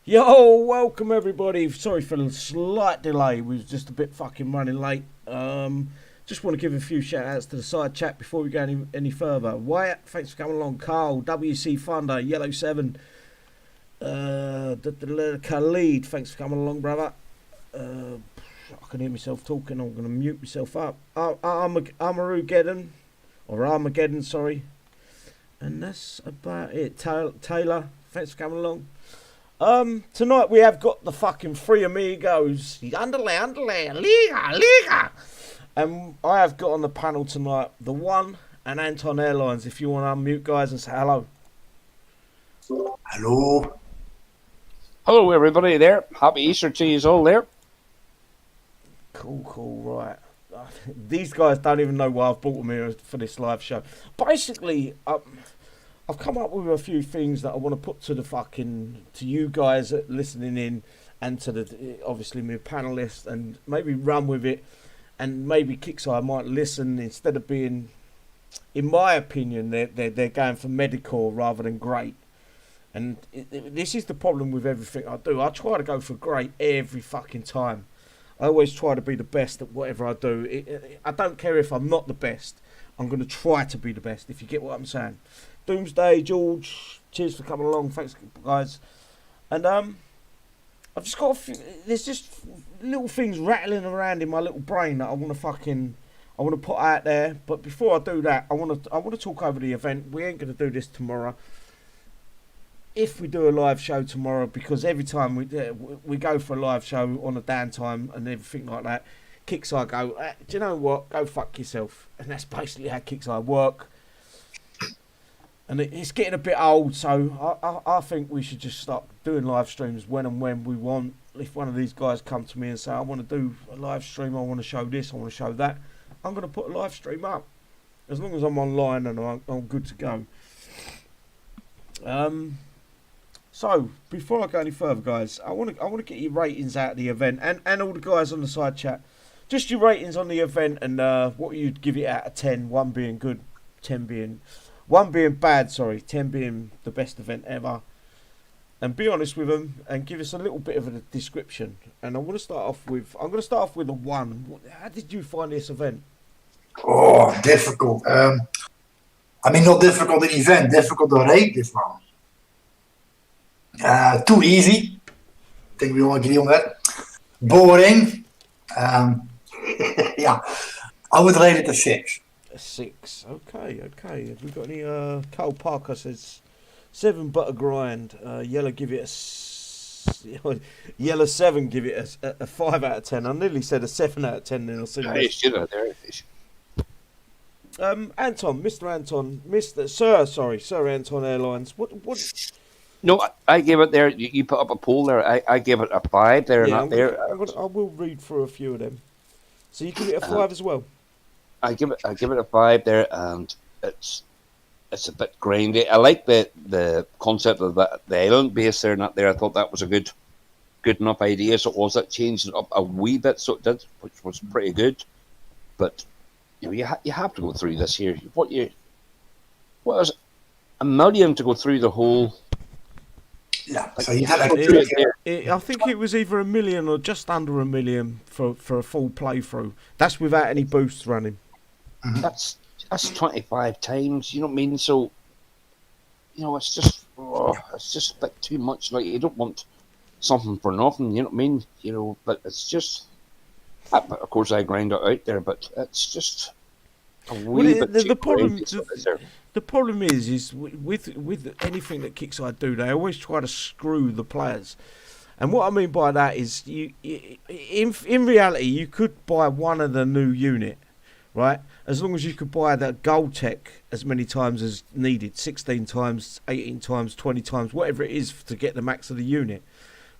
Yo, welcome everybody. Sorry for the slight delay. We was just a bit fucking running late. Just want to give a few shout outs to the side chat before we go any further. Wyatt, thanks for coming along. Carl, WC Thunder, Yellow 7, Khalid, thanks for coming along, brother. I can hear myself talking. I'm going to mute myself up. Armageddon, or Armageddon, sorry. And that's about it. Taylor, thanks for coming along. Tonight we have got the fucking three amigos. Underlay, Liga. And I have got on the panel tonight the one and Anton Airlines. If you want to unmute, guys, and say hello. Hello. Hello, everybody there. Happy Easter to you all there. Cool, right. These guys don't even know why I've brought them here for this live show. Basically, I've come up with a few things that I want to put to you guys listening in, and to the obviously my panelists, and maybe run with it, and maybe Kixeye might listen instead of being, in my opinion, they're going for medical rather than great. And this is the problem with everything I do. I try to go for great every fucking time. I always try to be the best at whatever I do. I don't care if I'm not the best. I'm going to try to be the best, if you get what I'm saying. Doomsday, George, cheers for coming along. Thanks, guys. And I've just got a few. There's just little things rattling around in my little brain that I want to put out there. But before I do that, I want to talk over the event. We ain't going to do this tomorrow. If we do a live show tomorrow, because every time we go for a live show on a downtime and everything like that, Kixeye go, do you know what? Go fuck yourself. And that's basically how Kixeye work. And it's getting a bit old, so I think we should just start doing live streams when and when we want. If one of these guys come to me and say, I want to do a live stream, I want to show this, I want to show that, I'm going to put a live stream up. As long as I'm online and I'm good to go. So, before I go any further, guys, I want to get your ratings out of the event, and all the guys on the side chat. Just your ratings on the event, and what you'd give it out of 10, 1 being good, 1 being bad, 10 being the best event ever. And be honest with them and give us a little bit of a description. And I'm going to start off with a 1. How did you find this event? Oh, difficult. Not difficult in event, difficult to rate this one. Too easy. I think we all agree on that. Boring. Yeah, I would rate it a 6. 6. Okay. Have we got any? Carl Parker says 7 butter grind. Yellow give it Yellow 7 give it a 5 out of 10. I nearly said a 7 out of 10. Then I'll see. Anton, Sir Anton Airlines. What? No, I gave it there. You put up a poll there. I gave it a 5 there, Yeah, not there. I will read through a few of them. So you give it a 5 as well. I give it a 5 there, and it's a bit grindy. I like the concept of the island base there, not there. I thought that was a good enough idea. So it changed it up a wee bit, so it did, which was pretty good. But you have to go through this here. What was it? $1 million to go through the whole. Yeah, so you had I think it was either $1 million or just under $1 million for a full playthrough. That's without any boosts running. Mm-hmm. That's 25 times. You know what I mean? So it's just a bit too much. Like, you don't want something for nothing. You know what I mean? But it's just. Of course, I grind it out there, but it's just a wee bit too grindy. The problem is with anything that Kixeye do, they always try to screw the players. And what I mean by that is, in reality, you could buy one of the new unit, right? As long as you could buy that gold tech as many times as needed, 16 times, 18 times, 20 times, whatever it is to get the max of the unit.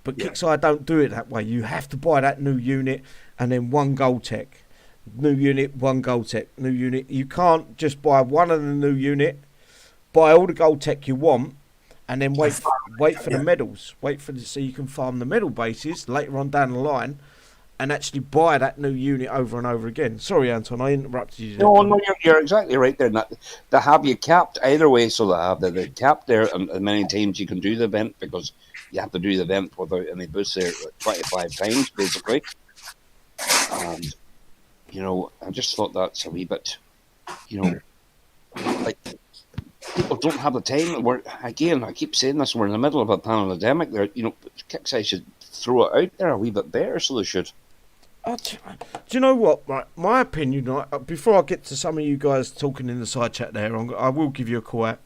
But Kixeye don't do it that way. You have to buy that new unit and then one gold tech. New unit, one gold tech, new unit. You can't just buy one of the new unit, buy all the gold tech you want, and then wait for the medals. So you can farm the medal bases later on down the line, and actually buy that new unit over and over again. Sorry, Anton, I interrupted you. No, you're exactly right there. They have you capped either way, so they have the capped there, and many times you can do the event because you have to do the event without any boosts there 25 times, basically. And, I just thought that's a wee bit, like, people don't have the time. I keep saying this, we're in the middle of a pandemic there. Kixeye should throw it out there a wee bit better, so they should. Do you know what? Right, my opinion. Before I get to some of you guys talking in the side chat there, I will give you a call out.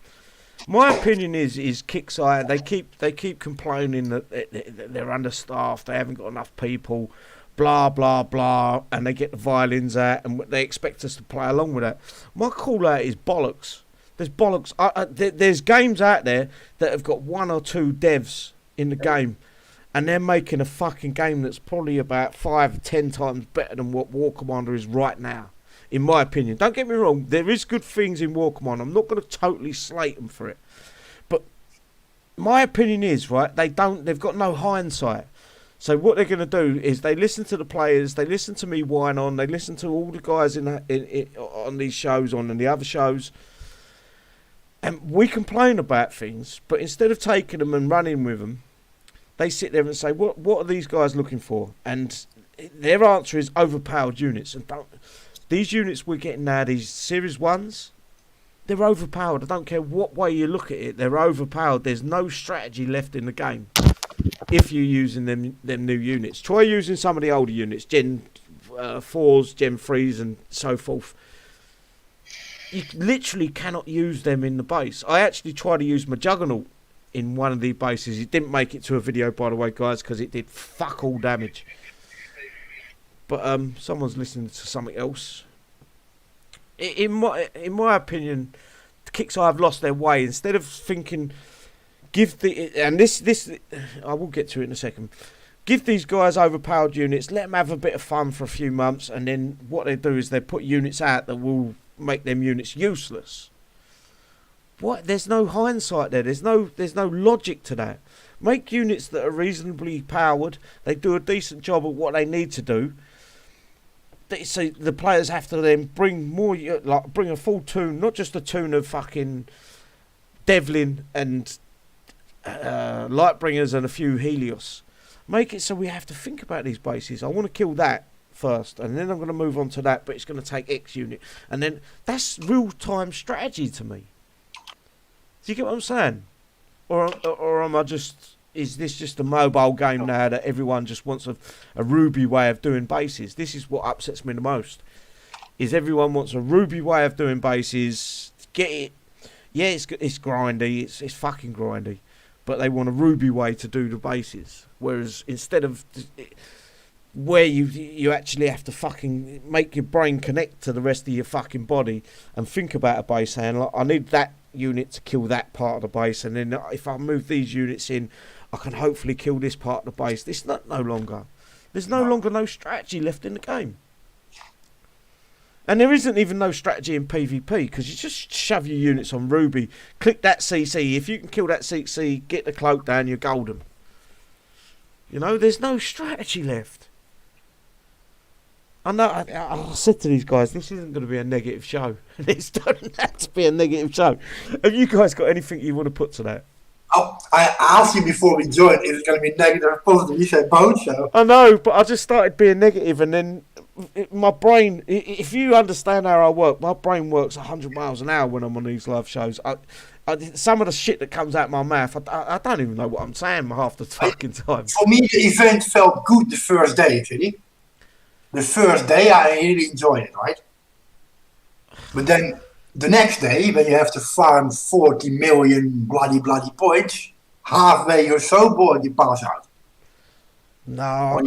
My opinion is Kixeye. They keep complaining that they're understaffed. They haven't got enough people. Blah blah blah, and they get the violins out, and they expect us to play along with that. My call out is bollocks. There's bollocks. There's games out there that have got 1 or 2 devs in the game. And they're making a fucking game that's probably about 5-10 times better than what War Commander is right now, in my opinion. Don't get me wrong, there is good things in War Commander. I'm not going to totally slate them for it. But my opinion is, right, they've got no hindsight. So what they're going to do is they listen to the players, they listen to me whine on, they listen to all the guys on these shows, on the other shows. And we complain about things, but instead of taking them and running with them, they sit there and say, what are these guys looking for? And their answer is overpowered units. And these units we're getting now, these Series 1s, they're overpowered. I don't care what way you look at it, they're overpowered. There's no strategy left in the game if you're using them new units. Try using some of the older units, Gen 4s, Gen 3s and so forth. You literally cannot use them in the base. I actually tried to use my Juggernaut in one of the bases. It didn't make it to a video, by the way, guys, because it did fuck all damage. But someone's listening to something else. In my opinion, the Kixeye have lost their way. Instead of thinking, this I will get to it in a second. Give these guys overpowered units. Let them have a bit of fun for a few months, and then what they do is they put units out that will make them units useless. What? There's no hindsight there. There's no logic to that. Make units that are reasonably powered. They do a decent job of what they need to do. So the players have to then bring a full tune, not just a tune of fucking Devlin and Lightbringers and a few Helios. Make it so we have to think about these bases. I want to kill that first, and then I'm going to move on to that, but it's going to take X unit, and then that's real-time strategy to me. Do you get what I'm saying? Or am I just... Is this just a mobile game now that everyone just wants a Ruby way of doing bases? This is what upsets me the most. Is everyone wants a Ruby way of doing bases. Get it. Yeah, it's grindy. It's fucking grindy. But they want a Ruby way to do the bases. Whereas instead of... where you actually have to fucking make your brain connect to the rest of your fucking body and think about a base, saying, like, I need that unit to kill that part of the base, and then if I move these units in, I can hopefully kill this part of the base. There's no longer no strategy left in the game. And there isn't even no strategy in PvP, because you just shove your units on Ruby, click that CC. If you can kill that CC, get the cloak down, you're golden. There's no strategy left. I know. I said to these guys, this isn't going to be a negative show. This doesn't have to be a negative show. Have you guys got anything you want to put to that? Oh, I asked you before we joined, is it going to be negative or positive? You said both, so. I know, but I just started being negative, and then my brain, if you understand how I work, my brain works 100 miles an hour when I'm on these live shows. Some of the shit that comes out my mouth, I don't even know what I'm saying half the fucking time. For me, the event felt good the first day, really. The first day, I really enjoyed it, right? But then the next day, when you have to farm 40 million bloody points, halfway you're so bored you pass out. No,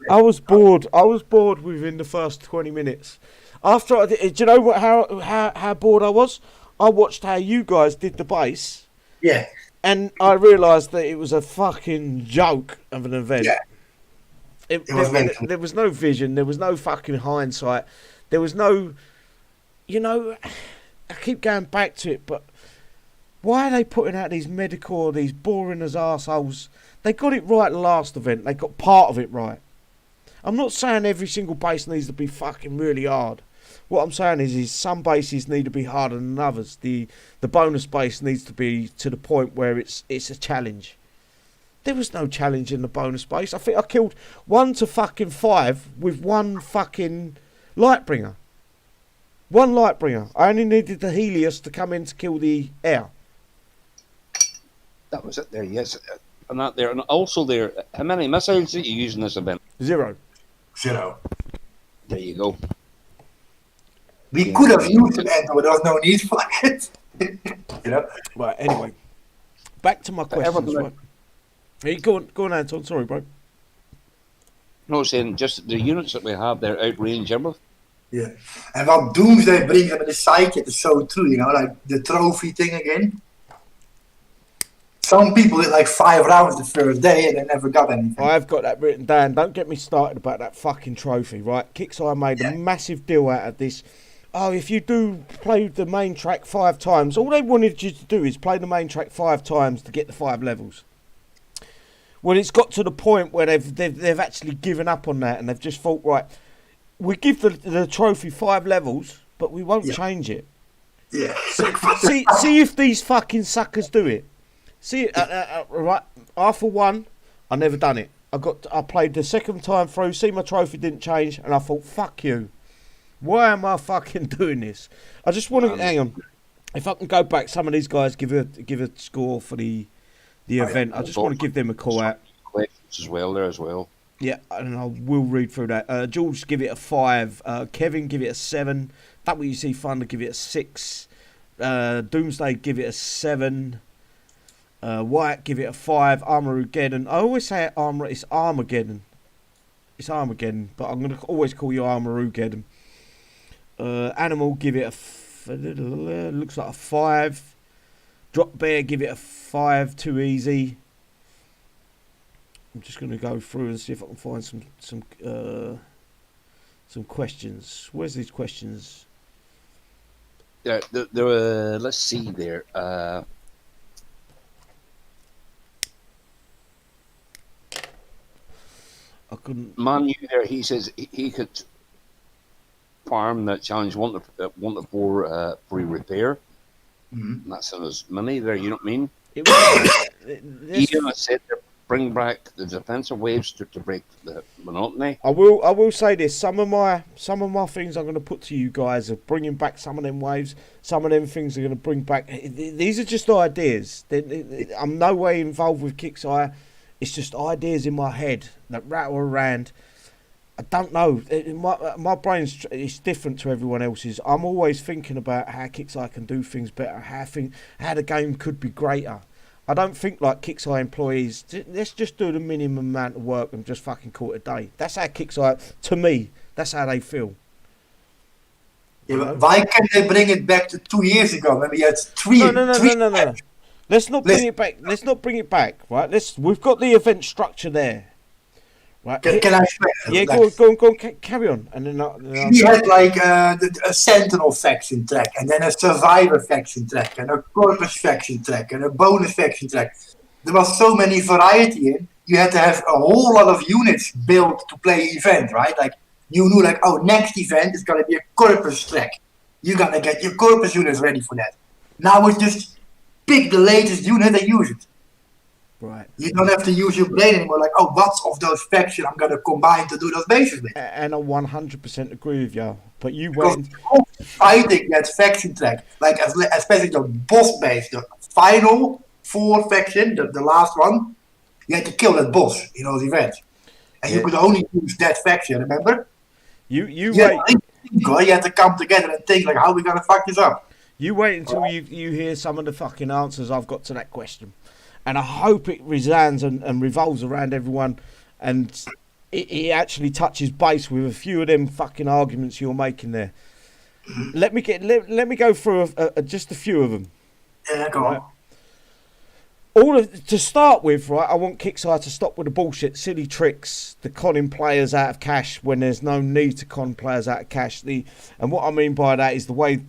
I was bored. I was bored within the first 20 minutes. After, do you know what? How bored I was? I watched how you guys did the base. Yeah. And I realised that it was a fucking joke of an event. Yeah. There was no vision. There was no fucking hindsight. There was no... I keep going back to it, but why are they putting out these Medicore, these boring as arseholes? They got it right the last event. They got part of it right. I'm not saying every single bass needs to be fucking really hard. What I'm saying is some basses need to be harder than others. The bonus bass needs to be to the point where it's a challenge. There was no challenge in the bonus bass. I think I killed 1 to fucking 5 with one fucking Lightbringer. One Lightbringer. I only needed the Helios to come in to kill the air. That was it there, yes. And that there, and also there, how many missiles did you use in this event? 0. There you go. We could have used it, and there was no need for it. You know? Right, anyway. Back to my questions, right? Hey, go on, Anton. Sorry, bro. No, saying just the units that we have, they're outrange everything. Yeah. And what Doomsday brings in the psychic is so true, you know, like the trophy thing again. Some people did like 5 rounds the first day and they never got anything. I've got that written down. Don't get me started about that fucking trophy, right? Kixeye made a massive deal out of this. Oh, if you do play the main track 5 times, all they wanted you to do is play the main track 5 times to get the 5 levels. Well, it's got to the point where they've actually given up on that and they've just thought, right, we give the trophy 5 levels, but we won't change it. Yeah. See if these fucking suckers do it. See, right, after 1, I never done it. I played the second time through, see my trophy didn't change, and I thought, fuck you. Why am I fucking doing this? I just want to, hang on. If I can go back, some of these guys give a score for the event. I just want to give them a call out. Questions as well there as well. Yeah, and I will read through that. George, give it a 5. Kevin, give it a 7. WC Thunder, give it a 6. Doomsday, give it a 7. Wyatt, give it a 5. Armageddon. I always say it's Armageddon. It's Armageddon, but I'm going to always call you Armageddon. Animal, give it looks like a 5. Drop Bear, give it a 5. Too easy. I'm just going to go through and see if I can find some questions. Where's these questions? Yeah, there were. Let's see there. I couldn't. Manu there. He says he could farm that challenge 1 to 4 free repair. Mm-hmm. And that's in his mini there. You know what I mean? It was, Ian said to bring back the defensive waves to break the monotony. I will say this. Some of my things I'm going to put to you guys are bringing back some of them waves. Some of them things are going to bring back. These are just ideas. I'm no way involved with Kixeye. It's just ideas in my head that rattle around. I don't know. My brain's it's different to everyone else's. I'm always thinking about how Kixeye can do things better, how the game could be greater. I don't think like Kixeye employees, let's just do the minimum amount of work and just fucking call it a day. That's how Kixeye, to me, that's how they feel. Yeah, but why can't they bring it back to 2 years ago when we had 3? No. Let's not bring it back. Let's not bring it back, right? We've got the event structure there. Right. Can I explain? Yeah, go on, carry on. And then we had like a Sentinel faction track, and then a Survivor faction track, and a Corpus faction track, and a Bonus faction track. There was so many variety in. You had to have a whole lot of units built to play event, right? Like you knew, like, oh, next event is gonna be a Corpus track. You're gonna get your Corpus units ready for that. Now it's just pick the latest unit and use it. Right. You don't have to use your brain anymore. Like, oh, what's of those factions I'm going to combine to do those bases with? And I 100% agree with you. But you because went fighting that faction track, like especially the boss base, the final 4 faction, the last one, you had to kill that boss in those events, and you could only use that faction. Remember? You had to come together and think like, how are we going to fuck this up? You wait until you hear some of the fucking answers I've got to that question. And I hope it resounds and revolves around everyone, and it actually touches base with a few of them fucking arguments you're making there. Let me go through just a few of them. Yeah, go on. To start with, right, I want Kixeye to stop with the bullshit, silly tricks, the conning players out of cash when there's no need to con players out of cash. And what I mean by that is the way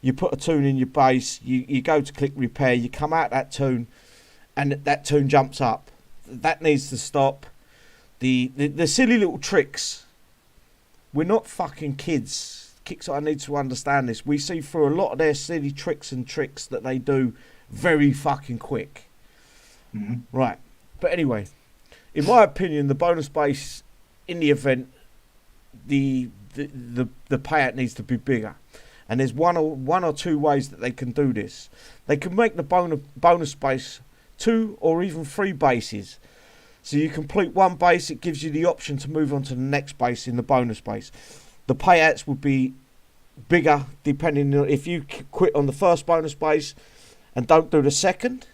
you put a tune in your base, you go to click repair, you come out that tune, and that tune jumps up. That needs to stop. the silly little tricks. We're not fucking kids. Kixeye needs to understand this. We see through a lot of their silly tricks that they do very fucking quick. Mhm. Right. But anyway, in my opinion, the bonus base in the event, the payout needs to be bigger. And there's one or two ways that they can do this. They can make the bonus base 2 or even 3 bases. So you complete one base, it gives you the option to move on to the next base in the bonus base. The payouts would be bigger depending on if you quit on the first bonus base and don't do the second,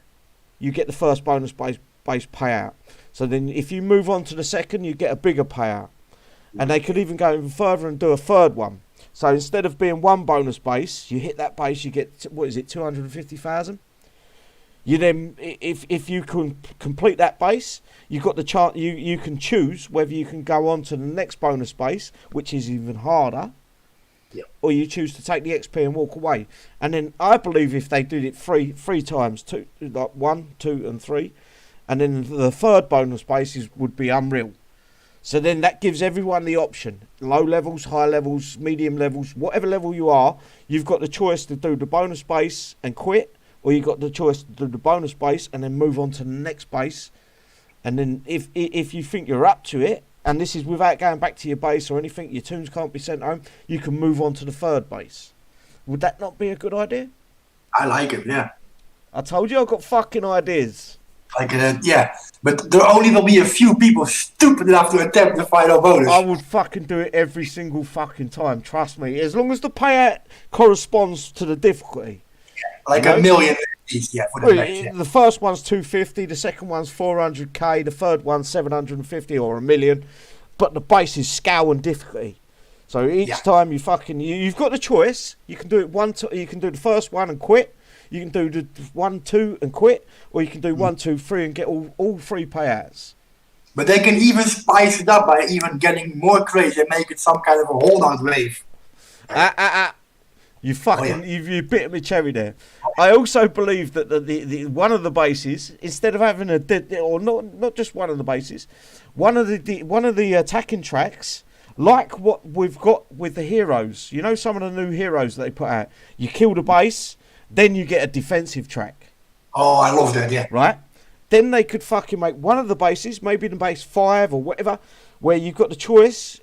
you get the first bonus base payout. So then if you move on to the second, you get a bigger payout. And they could even go even further and do a third one. So instead of being one bonus base, you hit that base, you get, what is it, 250,000? You then, if you can complete that base, you've got the chance. You can choose whether you can go on to the next bonus base, which is even harder, or you choose to take the XP and walk away. And then I believe if they did it three times, two, like 1, 2, and 3, and then the third bonus base would be unreal. So then that gives everyone the option: low levels, high levels, medium levels, whatever level you are. You've got the choice to do the bonus base and quit. Or you got the choice to do the bonus base and then move on to the next base. And then if you think you're up to it, and this is without going back to your base or anything, your tunes can't be sent home, you can move on to the third base. Would that not be a good idea? I like it, yeah. I told you I've got fucking ideas. Like yeah. But there only will be a few people stupid enough to attempt the final bonus. I would fucking do it every single fucking time, trust me. As long as the payout corresponds to the difficulty. Like a million each, yeah, for the next, yeah. The first one's 250, the second one's 400k, the third one's 750 or a million, but the base is scale and difficulty. So each time you fucking you've got the choice. You can do it you can do the first one and quit. You can do the 1, 2 and quit, or you can do 1, 2, 3 and get all 3 payouts. But they can even spice it up by even getting more crazy and make it some kind of a holdout wave. You fucking you bit me cherry there. I also believe that the one of the bases, instead of having or not just one of the bases, one of the attacking tracks, like what we've got with the heroes. You know, some of the new heroes that they put out. You kill the base, then you get a defensive track. Oh, I love that. Yeah. Right. Then they could fucking make one of the bases, maybe the base 5 or whatever, where you've got the choice.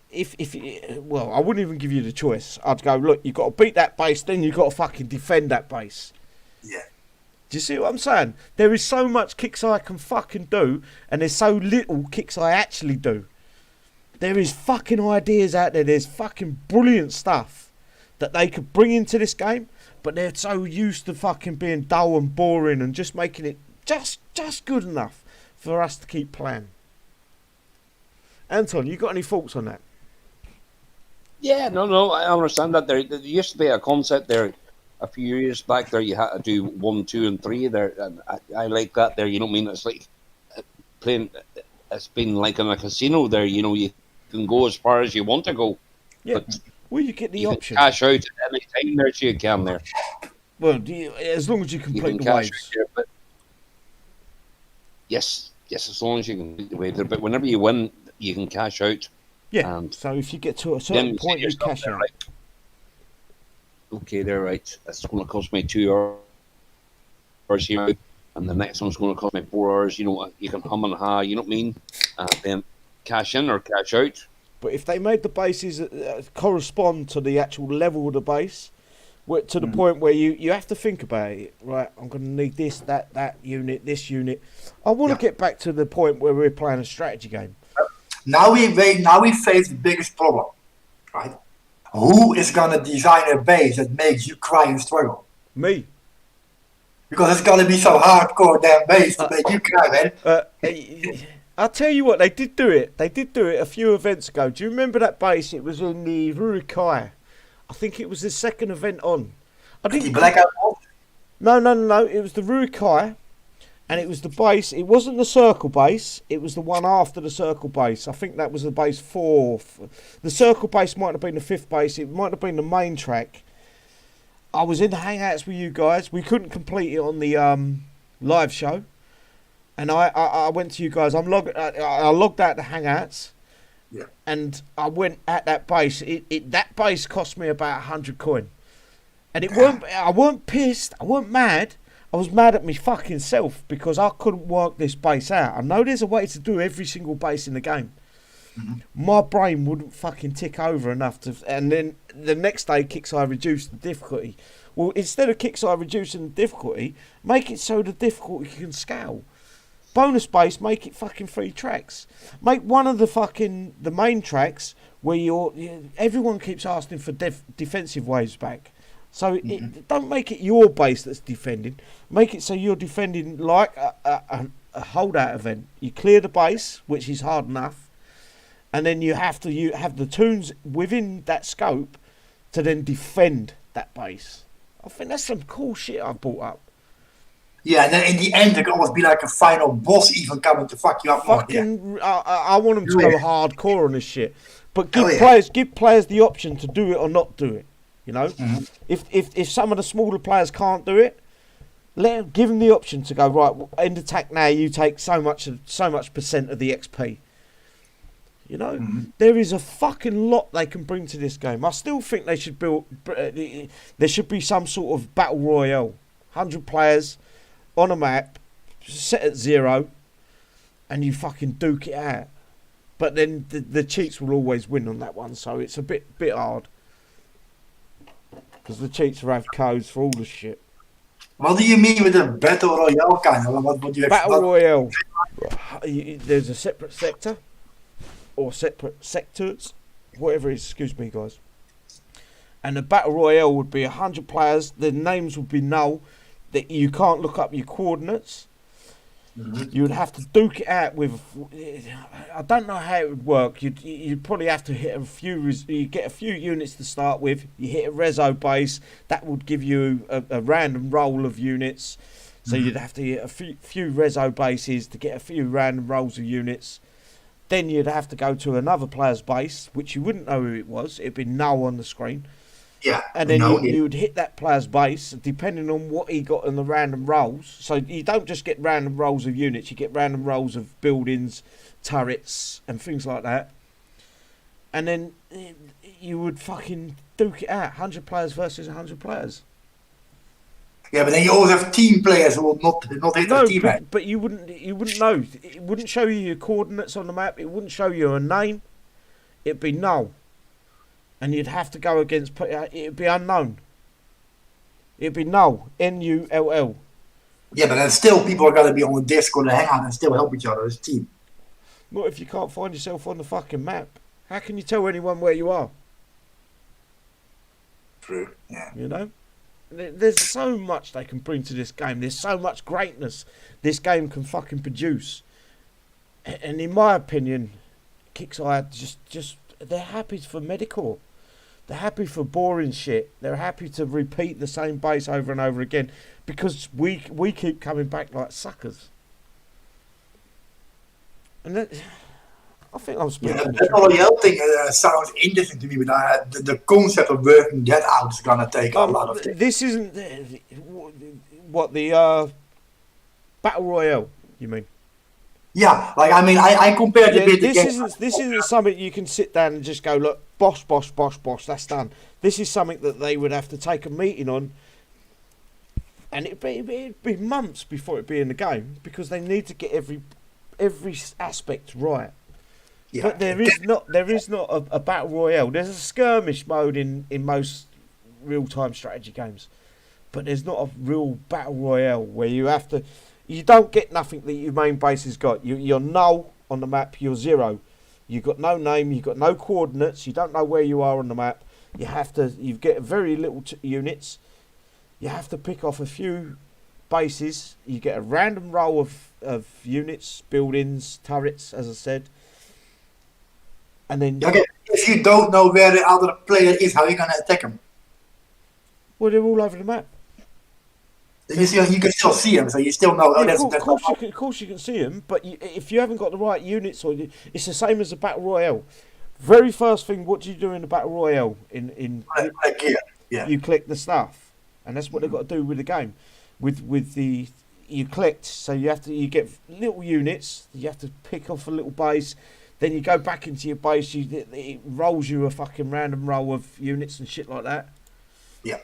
Well, I wouldn't even give you the choice. I'd go, look, you've got to beat that base, then you've got to fucking defend that base. Yeah. Do you see what I'm saying? There is so much Kixeye can fucking do, and there's so little Kixeye actually do. There is fucking ideas out there. There's fucking brilliant stuff that they could bring into this game, but they're so used to fucking being dull and boring and just making it just good enough for us to keep playing. Anton, you got any thoughts on that? Yeah, no, I understand that. There used to be a concept there a few years back. There, you had to do 1, 2, and 3. There, and I like that. There, you know what I mean? It's like playing. It's been like in a casino. There, you know, you can go as far as you want to go. Yeah. But well, you get the you option. Can cash out at any time. There, so you can. There. Well, as long as you complete the waves. There, but yes, as long as you can complete the wave there. But whenever you win, you can cash out. Yeah. So if you get to a certain point, you cash out. Right. Okay, they're right. That's going to cost me 2 hours here, and the next one's going to cost me 4 hours. You know, you can hum and ha. You know what I mean? Then cash in or cash out. But if they made the bases correspond to the actual level of the base, to the point where you have to think about it, right? I'm going to need this, that unit, this unit. I want to get back to the point where we're playing a strategy game. Now we face the biggest problem, right? Who is gonna design a base that makes you cry and struggle? Me. Because it's gonna be so hardcore damn base to make you cry, man. I'll tell you what, they did do it. They did do it a few events ago. Do you remember that base? It was in the Kixeye. I think it was the second event on. The blackout. No. It was the Kixeye. And it was the base. It wasn't the circle base. It was the one after the circle base. I think that was the base 4. The circle base might have been the 5th base. It might have been the main track. I was in the hangouts with you guys. We couldn't complete it on the live show. and I went to you guys. I logged out the Hangouts. Yeah. And I went at that base. That base cost me about 100 coin, and I weren't pissed. I weren't mad. I was mad at me fucking self because I couldn't work this base out. I know there's a way to do every single base in the game. Mm-hmm. My brain wouldn't fucking tick over enough to. And then the next day, Kixeye reduced the difficulty. Well, instead of Kixeye reducing the difficulty, make it so the difficulty can scale. Bonus base, make it fucking 3 tracks. Make one of the main tracks where everyone keeps asking for defensive waves back. So don't make it your base that's defending. Make it so you're defending like a holdout event. You clear the base, which is hard enough, and then you have the tunes within that scope to then defend that base. I think that's some cool shit I've brought up. Yeah, and then in the end there can always be like a final boss even coming to fuck you up. I want them to go hardcore on this shit, but give players the option to do it or not do it. You know, if some of the smaller players can't do it, give them the option to go right. End attack now. You take so much percent of the XP. You know, there is a fucking lot they can bring to this game. I still think they should build. There should be some sort of battle royale, 100 players on a map, set at 0, and you fucking duke it out. But then the cheats will always win on that one, so it's a bit hard. Because the cheats have codes for all the shit. What do you mean with a battle royale kind of? What would you battle royale? There's a separate sector or separate sectors, whatever it is. Excuse me, guys. And the battle royale would be 100 players. The names would be null. That you can't look up your coordinates. You would have to duke it out with. I don't know how it would work. You'd probably have to hit a few. You get a few units to start with. You hit a reso base that would give you a random roll of units. So you'd have to hit a few reso bases to get a few random rolls of units. Then you'd have to go to another player's base, which you wouldn't know who it was. It'd be null on the screen. Yeah, and then you would hit that player's base depending on what he got in the random rolls. So you don't just get random rolls of units, you get random rolls of buildings, turrets, and things like that. And then you would fucking duke it out, 100 players versus 100 players. Yeah, but then you always have team players who will not hit the team. But you wouldn't know. It wouldn't show you your coordinates on the map. It wouldn't show you a name. It'd be null. And you'd have to go against. It'd be unknown. It'd be null. NULL. Yeah, but then still people are gonna be on the Discord and hang out and still help each other as a team. Not if you can't find yourself on the fucking map. How can you tell anyone where you are? True. Yeah. You know, there's so much they can bring to this game. There's so much greatness this game can fucking produce. And in my opinion, Kixeye just they're happy for Medicore. They're happy for boring shit. They're happy to repeat the same base over and over again because we keep coming back like suckers. And that, I think I'm speaking. Yeah, the royale thing sounds interesting to me, but the concept of working that out is gonna take a lot of things. This isn't what the battle royale. You mean? Yeah, like I mean, I compared a bit. This isn't something you can sit down and just go, look, bosh, that's done. This is something that they would have to take a meeting on, and it'd be months before it'd be in the game because they need to get every aspect right. Yeah. But there is not a battle royale. There's a skirmish mode in most real-time strategy games, but there's not a real battle royale where you have to. You don't get nothing that your main base has got. You're null on the map. You're 0. You've got no name. You've got no coordinates. You don't know where you are on the map. You get very little units. You have to pick off a few bases. You get a random roll of units, buildings, turrets, as I said. And then if you don't know where the other player is, how are you going to attack him? Well, they're all over the map. You can still see him, so you still know. Yeah, of course you can see him, but if you haven't got the right units, it's the same as a battle royale. Very first thing, what do you do in the battle royale? You click the stuff, and that's what they've got to do with the game, with the you collect. So you get little units. You have to pick off a little base. Then you go back into your base. It rolls you a fucking random roll of units and shit like that. Yeah.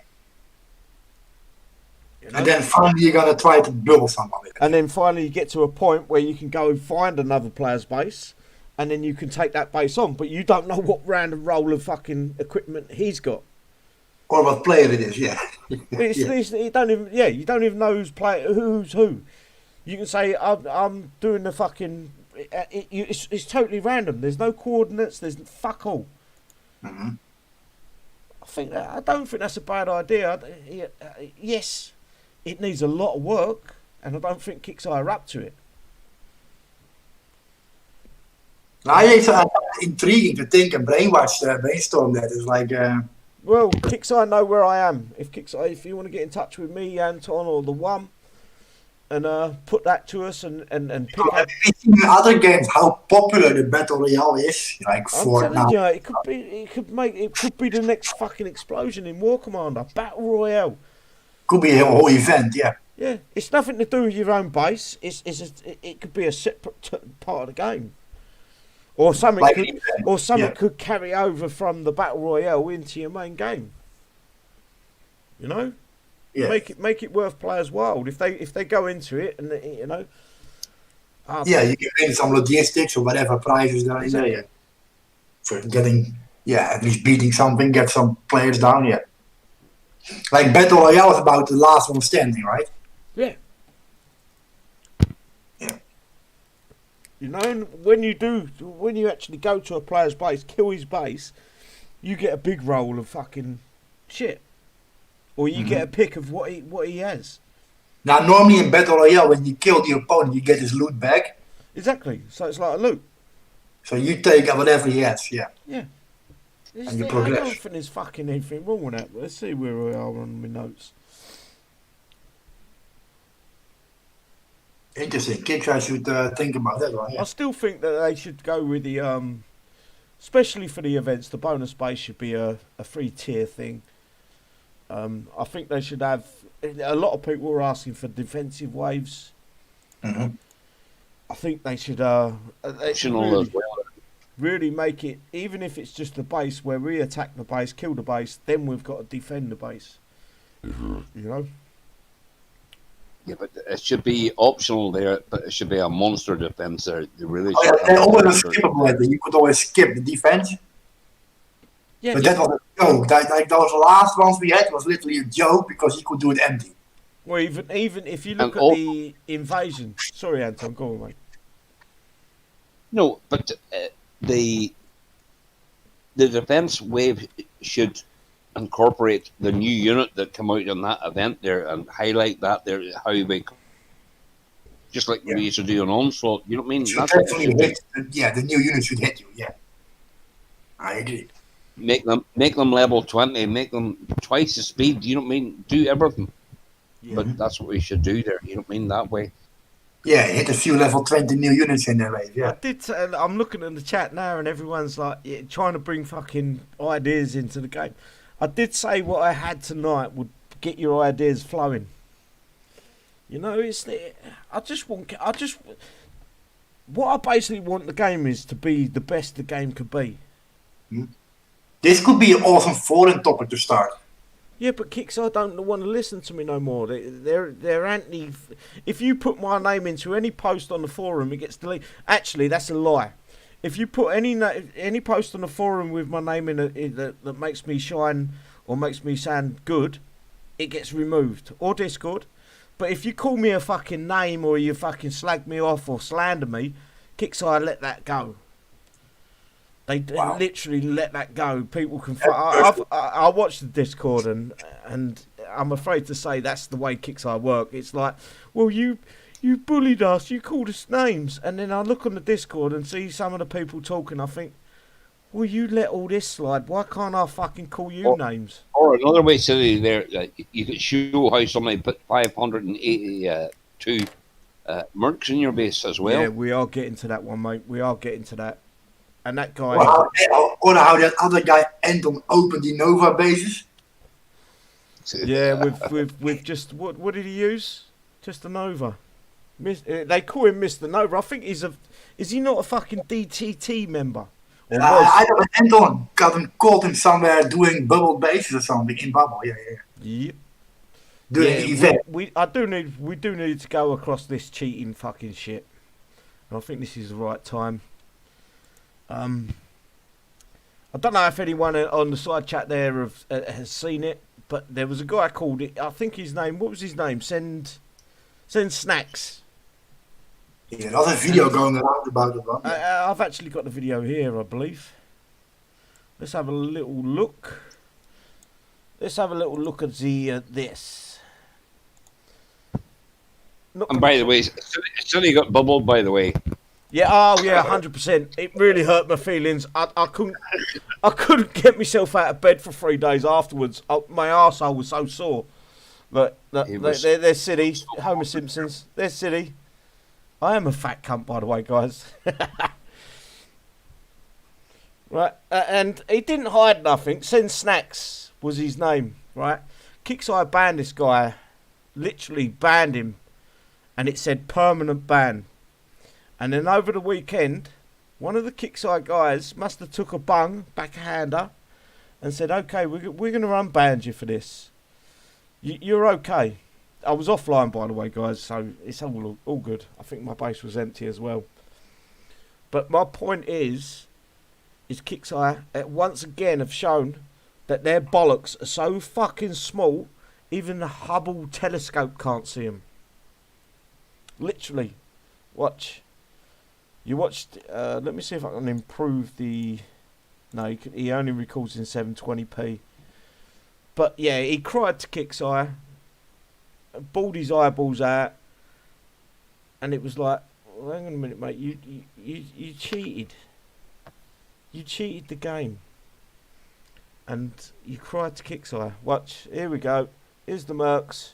You know? And then finally you're gonna try to build someone with it. And then finally you get to a point where you can go and find another player's base, and then you can take that base on. But you don't know what random roll of fucking equipment he's got. Or what player it is, yeah. You don't even know who's who. You can say I'm doing the fucking. It's totally random. There's no coordinates. There's fuck all. Mm-hmm. I don't think that's a bad idea. Yes, it needs a lot of work, and I don't think Kixeye are up to it. It's intriguing to think and brainstorm that. It's like. Well, Kixeye know where I am. If you want to get in touch with me, Anton, or the one. And put that to us and pick up. In other games, how popular the battle royale is, like Fortnite. Yeah, it could be the next fucking explosion in War Commander battle royale. Could be a whole event, yeah. Yeah, it's nothing to do with your own base. It could be a separate part of the game, or something. Could carry over from the battle royale into your main game. You know. Yeah. Make it worth players' while if they go into it and you know. You can win some logistics or whatever prizes there in there. For getting at least beating something, get some players down. Yeah. Like battle royale is about the last one standing, right? Yeah. Yeah. You know, and when you actually go to a player's base, kill his base, you get a big roll of fucking shit. Or you get a pick of what he has. Now, normally in Battle Royale, when you kill the opponent, you get his loot back. Exactly. So it's like a loot. So you take whatever he has, yeah. Yeah. And you progress. I don't think there's fucking anything wrong with that. Let's see where we are on my notes. Interesting. Kixeye should think about that one, yeah. I still think that they should go with the, especially for the events, the bonus base should be a free tier thing. I think they should have. A lot of people were asking for defensive waves. Mm-hmm. I think they should. Really make it, even if it's just the base where we attack the base, kill the base, then we've got to defend the base. You know. Yeah, but it should be optional there. But it should be a monster defense there. They're always skippable. You could always skip the defense. Yeah, but that was a joke. Like those last ones we had was literally a joke because he could do it empty. Well, even if you look at the invasion. Sorry, Anton, go on, mate. No, but the defense wave should incorporate the new unit that come out on that event there and highlight that there, how we, just like we used to do an onslaught. You know what I mean? That's definitely hit. Yeah, the new unit should hit you. Yeah, I agree. Make them level 20, make them twice the speed, you know what I mean? Do everything. Yeah. But that's what we should do there, you know what I mean? That way. Yeah, hit a few level 20 new units in there, mate. Yeah. I'm looking at the chat now and everyone's like trying to bring fucking ideas into the game. I did say what I had tonight would get your ideas flowing. You know, what I basically want the game is to be the best the game could be. Hmm. This could be an awesome foreign topic to start. Yeah, but Kixeye don't want to listen to me no more. They're anti. If you put my name into any post on the forum, it gets deleted. Actually, that's a lie. If you put any post on the forum with my name in it that makes me shine or makes me sound good, it gets removed. Or Discord. But if you call me a fucking name or you fucking slag me off or slander me, Kixeye let that go. They literally let that go. People can. I watched the Discord and I'm afraid to say that's the way Kixeye work. It's like, well, you bullied us, you called us names, and then I look on the Discord and see some of the people talking. I think, well, you let all this slide. Why can't I fucking call you names? Or another way, silly there, you could show how somebody put 582 mercs in your base as well. Yeah, we are getting to that one, mate. We are getting to that. And that guy. Or how that other guy Anton opened the Nova bases. Yeah, with just what did he use? Just a Nova. They call him Mr. Nova. I think is he not a fucking DTT member? Or I know, but Anton caught him somewhere doing bubble bases or something in bubble. Yeah. Yep. Doing an event. We do need to go across this cheating fucking shit. And I think this is the right time. I don't know if anyone on the side chat there has seen it, but there was a guy called it. I think his name. What was his name? Send Snacks. Yeah, there's a video going around about it. Well. I've actually got the video here, I believe. Let's have a little look. Let's have a little look at this. And by the way, SiDDY got bubbled, by the way. Yeah, 100%. It really hurt my feelings. I couldn't get myself out of bed for 3 days afterwards. My arsehole was so sore. But they're SiDDY, Homer Simpsons. They're SiDDY. I am a fat cunt, by the way, guys. Right, and he didn't hide nothing. Send Snacks was his name, right? Kixeye banned this guy, literally banned him, and it said permanent ban. And then over the weekend, one of the Kixeye guys must have took a backhander, and said, "Okay, we're going to unban you for this. You're okay." I was offline, by the way, guys, so it's all good. I think my base was empty as well. But my point is Kixeye once again have shown that their bollocks are so fucking small, even the Hubble telescope can't see them. Literally. Watch. You watched. Let me see if I can improve the. No, he only records in 720p. But yeah, he cried to Kixeye, bawled his eyeballs out, and it was like, well, hang on a minute, mate. You cheated. You cheated the game. And you cried to Kixeye. Watch. Here we go. Here's the mercs.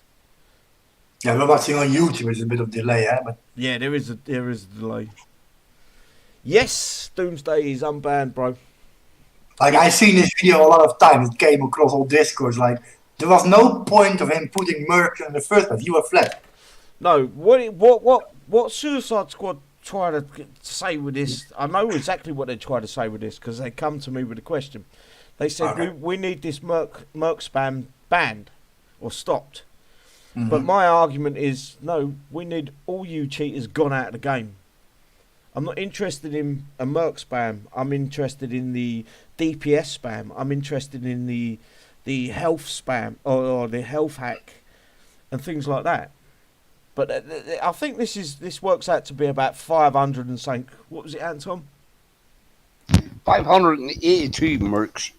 Yeah, we're watching on YouTube. There's a bit of delay, but yeah, there is a delay. Yes, Doomsday is unbanned, bro. Like, I seen this video a lot of times. It came across all Discords. Like, there was no point of him putting merch in the first place. You were flat. No, what Suicide Squad try to say with this? I know exactly what they try to say with this because they come to me with a question. They said, okay, we need this merc spam banned or stopped. Mm-hmm. But my argument is, no, we need all you cheaters gone out of the game. I'm not interested in a merc spam. I'm interested in the DPS spam. I'm interested in the health spam or the health hack and things like that. But I think this works out to be about 500 and something. What was it, Anton? 582 mercs.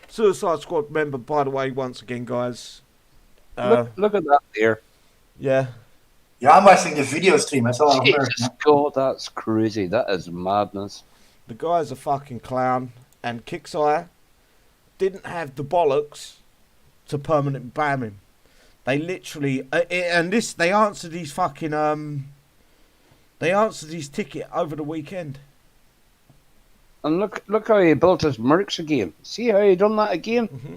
Suicide Squad member, by the way, once again, guys. Look at that there. Yeah. Yeah, I'm watching the video stream. I saw it. Jesus God, that's crazy. That is madness. The guy's a fucking clown, and Kixeye didn't have the bollocks to permanently ban him. They literally they answered his fucking they answered his ticket over the weekend. And look how he built his mercs again. See how he done that again? Mm-hmm.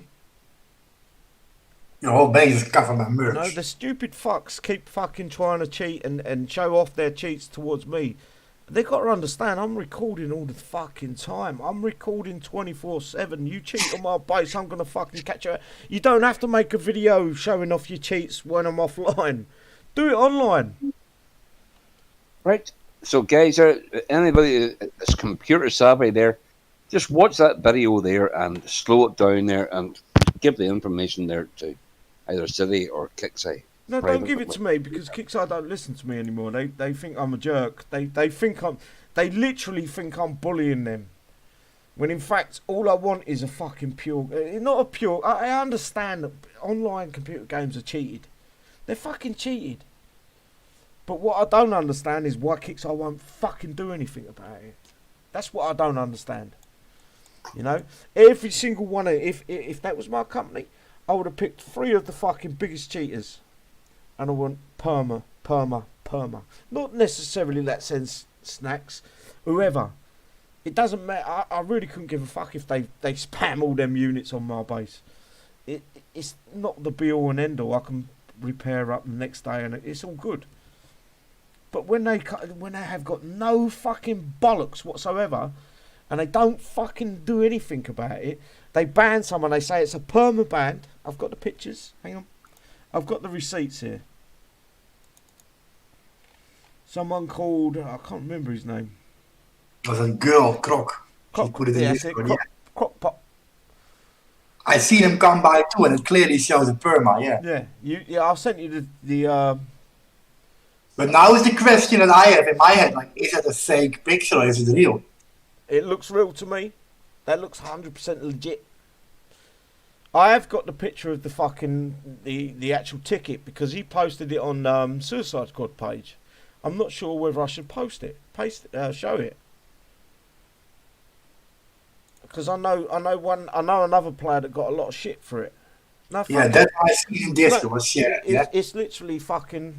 Your whole base is covered by merch. No, the stupid fucks keep fucking trying to cheat and show off their cheats towards me. They got to understand, I'm recording all the fucking time. I'm recording 24/7. You cheat on my base, I'm gonna fucking catch you. You don't have to make a video showing off your cheats when I'm offline. Do it online. Right. So, guys, anybody that's computer savvy there, just watch that video there and slow it down there and give the information there to either SiDDY or Kixeye. No, don't give it to me because Kixeye don't listen to me anymore. They think I'm a jerk. They literally think I'm bullying them. When in fact all I want is a fucking pure, not a pure. I understand that online computer games are cheated. They're fucking cheated. But what I don't understand is why Kixeye won't fucking do anything about it. That's what I don't understand. You know, every single one of if that was my company, I would have picked 3 of the fucking biggest cheaters. And I want perma. Not necessarily that sense Snacks, whoever. It doesn't matter. I really couldn't give a fuck if they spam all them units on my base. It's not the be all and end all. I can repair up the next day, and it's all good. But when they have got no fucking bollocks whatsoever, and they don't fucking do anything about it, they ban someone. They say it's a perma ban. I've got the pictures. Hang on, I've got the receipts here. Someone called, I can't remember his name. It was a girl, Croc. Croc, Put it in this one, Croc Pop. I seen him come by too, and it clearly shows a perma. Yeah. Yeah. I sent you the. But now is the question that I have in my head: like, is it a fake picture or is it real? It looks real to me. That looks 100% legit. I have got the picture of the fucking the actual ticket because he posted it on Suicide Squad page. I'm not sure whether I should show it. Because I know another player that got a lot of shit for it. No, Yeah, that I seen in this was shared. It's literally fucking.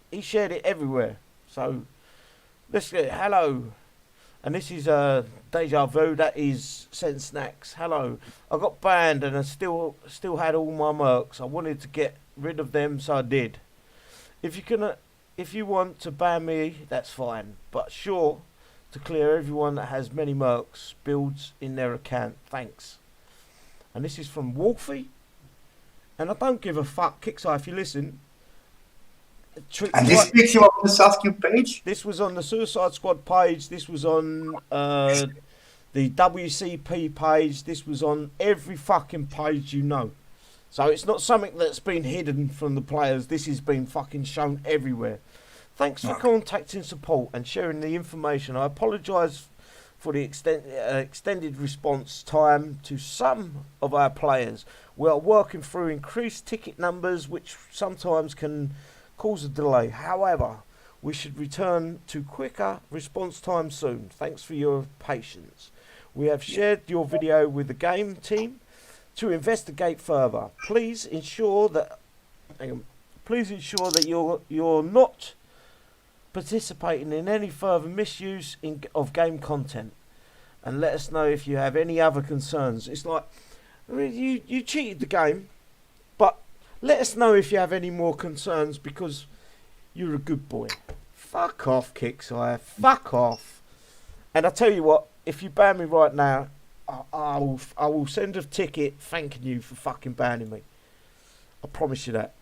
He shared it everywhere. So let's get hello, and this is Deja Vu. That is Sent Snacks. Hello, I got banned and I still had all my mercs. I wanted to get rid of them, so I did. If you want to ban me, that's fine. But sure. To clear everyone that has many mercs builds in their account. Thanks. And this is from Wolfie. And I don't give a fuck, Kixeye, if you listen. And this picture on the Saskia page? This was on the Suicide Squad page. This was on the WCP page. This was on every fucking page you know. So it's not something that's been hidden from the players. This has been fucking shown everywhere. Thanks for contacting support and sharing the information. I apologise for the extended response time to some of our players. We are working through increased ticket numbers, which sometimes can cause a delay. However, we should return to quicker response time soon. Thanks for your patience. We have shared your video with the game team to investigate further. Please ensure that you're not participating in any further misuse of game content, and let us know if you have any other concerns. It's like you cheated the game, but let us know if you have any more concerns because you're a good boy. Fuck off, Kixeye. Fuck off. And I tell you what, if you ban me right now, I will send a ticket thanking you for fucking banning me. I promise you that.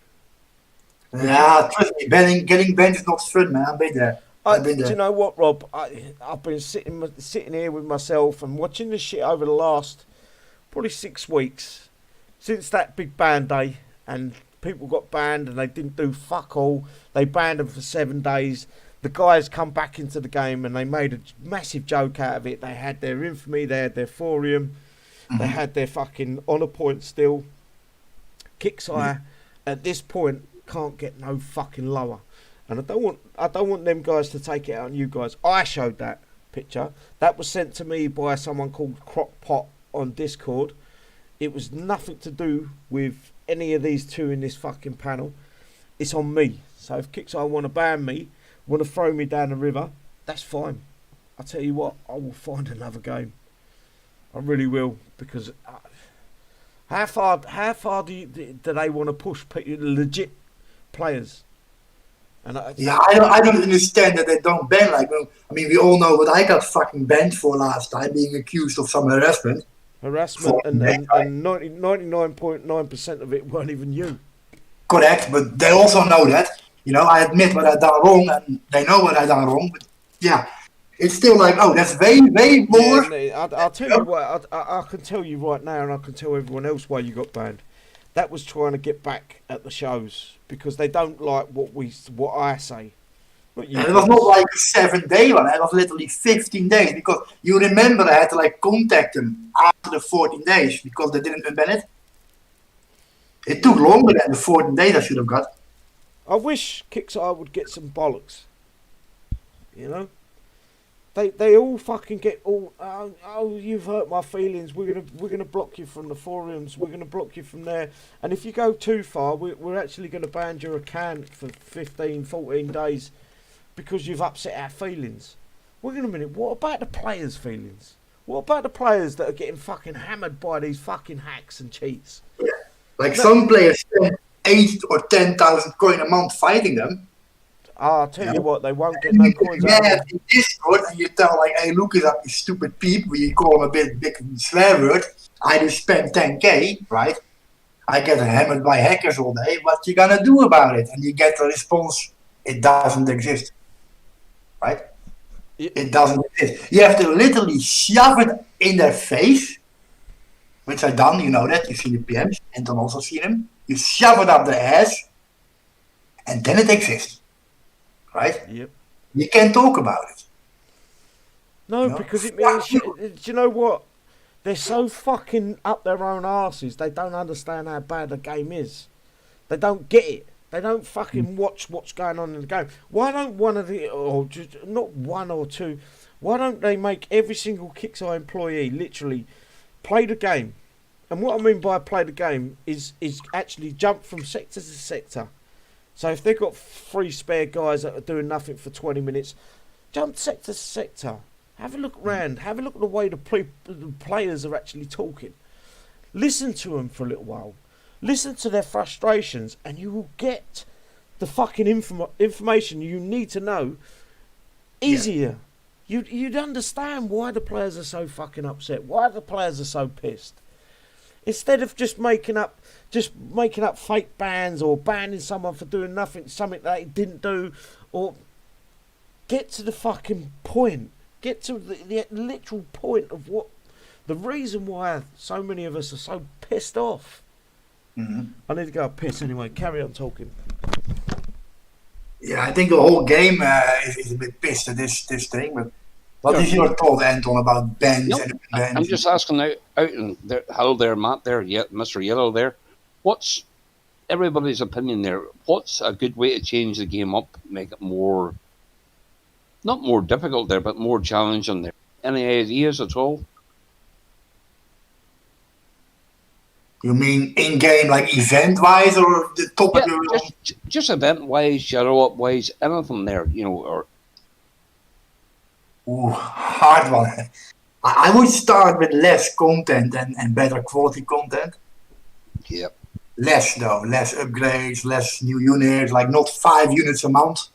Yeah, trust me, getting banned is not fun, man. I've been there. Do you know what, Rob? I've been sitting here with myself and watching this shit over the last probably 6 weeks since that big ban day, and people got banned and they didn't do fuck all. They banned them for 7 days. The guys come back into the game and they made a massive joke out of it. They had their infamy, they had their thorium, they had their fucking honour points still. Kixeye at this point can't get no fucking lower, and I don't want them guys to take it out on you guys. I showed that picture. That was sent to me by someone called Crockpot on Discord. It was nothing to do with any of these two in this fucking panel. It's on me. So if Kixeye want to ban me, want to throw me down the river, that's fine. I tell you what, I will find another game. I really will, because how far do they want to push legit players? And I don't understand that they don't ban. Like, I mean, we all know what I got fucking banned for last time, being accused of some harassment. And 99.9% of it weren't even you. Correct, but they also know that. You know, I admit what I done wrong, and they know what I done wrong. But yeah, it's still like, oh, that's way more. Yeah, I'll tell you what. I can tell you right now, and I can tell everyone else why you got banned. That was trying to get back at the shows because they don't like what I say. It was not like a 7-day one. It was literally 15 days because you remember I had to like contact them after the 14 days because they didn't unban it. It took longer than the 14 days I should have got. I wish Kixeye would get some bollocks. You know, they all fucking get all. Oh, you've hurt my feelings. We're gonna block you from the forums. We're gonna block you from there. And if you go too far, we're actually gonna ban your account for 15, 14 days because you've upset our feelings. Wait a minute. What about the players' feelings? What about the players that are getting fucking hammered by these fucking hacks and cheats? Yeah. Like some players spend 8 or 10,000 coin a month fighting them. I'll tell you what, they won't get no coins out of Yeah, them. in Discord, and you tell like, hey, look it up, you stupid peep. We call him a big swear word. I just spent 10k, right? I get hammered by hackers all day. What you gonna do about it? And you get the response, it doesn't exist, right? It doesn't exist. You have to literally shove it in their face, which I done. You know that. You've seen the PMs, and then also seen them. You shove it up their ass, and then it exists. Right? Yep. You can't talk about it. No, You know? because it means, do you know what? They're so fucking up their own arses, they don't understand how bad the game is. They don't get it. They don't fucking watch what's going on in the game. Why don't one of the, or just, not one or two, why don't they make every single Kixeye employee literally play the game? And what I mean by play the game is actually jump from sector to sector. So if they've got 3 spare guys that are doing nothing for 20 minutes, jump sector to sector. Have a look around. Have a look at the way the players are actually talking. Listen to them for a little while. Listen to their frustrations, and you will get the fucking information you need to know easier. Yeah. You'd understand why the players are so fucking upset, why the players are so pissed. Instead of just making up fake bans or banning someone for doing something they didn't do, or get to the fucking point. Get to the literal point of what the reason why so many of us are so pissed off. Mm-hmm. I need to go piss anyway. Carry on talking. Yeah, I think the whole game is a bit pissed at this thing. But what is your thought, Anton, about bans and bans? I'm just asking out in how they're Matt there, Mr. Yellow there. What's everybody's opinion there? What's a good way to change the game up, make it more, not more difficult there, but more challenging there? Any ideas at all? You mean in-game, like event-wise, or the topic? Yeah, just event-wise, shadow-up-wise, anything there, you know, or... Ooh, hard one. I would start with less content and better quality content. Yep. Less though, less upgrades, less new units, like not 5 units a month.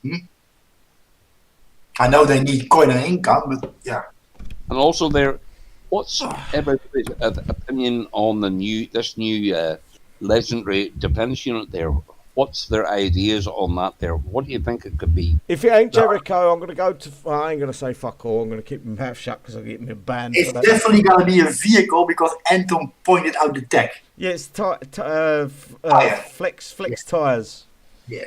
I know they need coin and income, but yeah. And also there, what's everybody's opinion on this new legendary defense unit there? What's their ideas on that there? What do you think it could be? If it ain't Jericho, I'm going to go to... I ain't going to say fuck all. I'm going to keep my mouth shut because I'll get me a ban. It's definitely going to be a vehicle because Anton pointed out the tech. Yeah, it's flex tires. Yeah.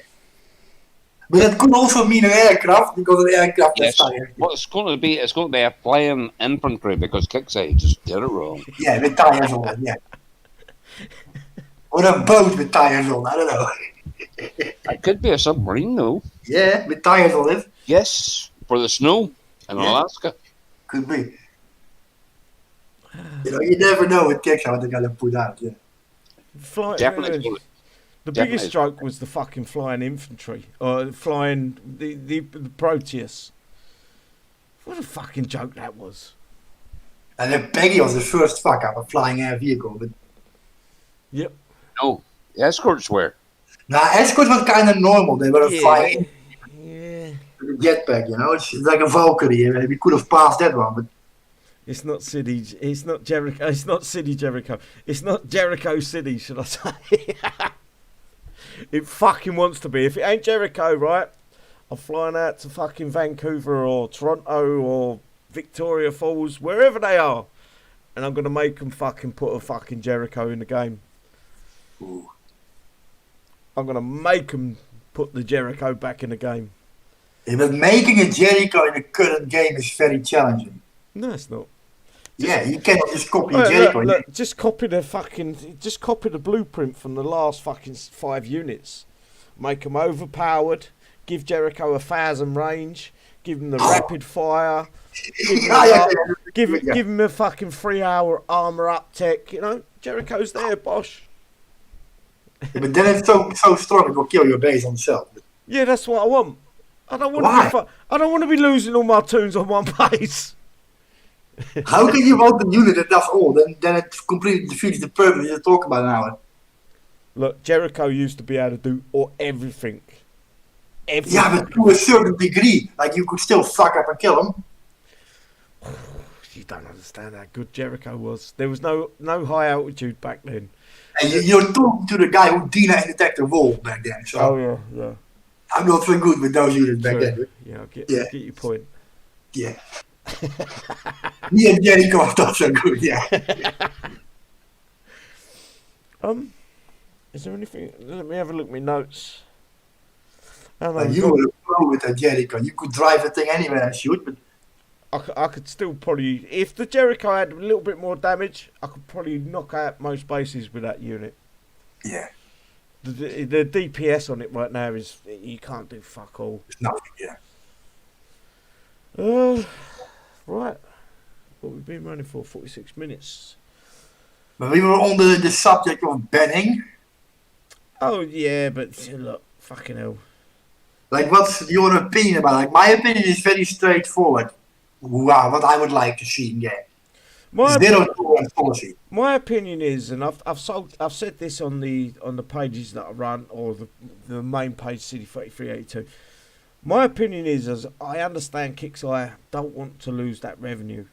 But that could also mean an aircraft because an aircraft is tires. Well, it's going to be a flying infantry because Kixeye just did it wrong. Yeah, with tires on it, yeah. Or a boat with tires on, I don't know. It could be a submarine, though. Yeah, with tires on it. Yes, for the snow in Alaska. Could be. You know, you never know with Kixeye what they're going to put out, yeah. Definitely. The biggest joke was the fucking flying infantry, or flying the Proteus. What a fucking joke that was. And then Peggy was the first fuck up, a flying air vehicle. But yep. No, the escorts were. Nah, escorts was kind of normal. They were flying yeah. with a jetpack, you know. It's like a Valkyrie. We could have passed that one, but it's not SiDDY. It's not Jericho. It's not SiDDY Jericho. It's not Jericho SiDDY, should I say? It fucking wants to be. If it ain't Jericho, right? I'm flying out to fucking Vancouver or Toronto or Victoria Falls, wherever they are, and I'm gonna make them fucking put a fucking Jericho in the game. ooh. I'm gonna make them put the Jericho back in the game. Yeah, but making a Jericho in the current game is very challenging. No, it's not. Yeah, you cannot just copy Jericho. Look, just copy the blueprint from the last fucking 5 units. Make them overpowered. Give Jericho 1,000 range. Give him the rapid fire. Give him a fucking 3-hour armor up tech. You know, Jericho's there, Bosh. Yeah, but then it's so strong it will kill your base on itself. Yeah, that's what I want. I don't want to be losing all my tunes on one base. How can you vote a unit that does all? Then it completely defeats the purpose you talk about now. Look, Jericho used to be able to do everything. Yeah, but to a certain degree, like you could still fuck up and kill him. You don't understand how good Jericho was. There was no high altitude back then. And you're talking to the guy who Dina attacked the wall back then. So Oh yeah. I'm not so good with those units back True. then. Yeah, I get your point. Yeah. Me and Jericho are not so good, yeah. Is there anything? Let me have a look at my notes. Like you were a pro with that Jericho. You could drive the thing anywhere and shoot, but I could still probably, if the Jericho had a little bit more damage, I could probably knock out most bases with that unit. yeah, The DPS on it right now is, you can't do fuck all. it's nothing, yeah. Right. What we've been running for, 46 minutes. But we were on the subject of banning. Oh yeah, but look, fucking hell. Like, what's your opinion about it? Like, my opinion is very straightforward. Wow, what I would like to see in game. Zero tolerance policy. My opinion is, and I've said this on the pages that I run, or the main page, SiDDY3382. My opinion is, as I understand, Kixeye don't want to lose that revenue,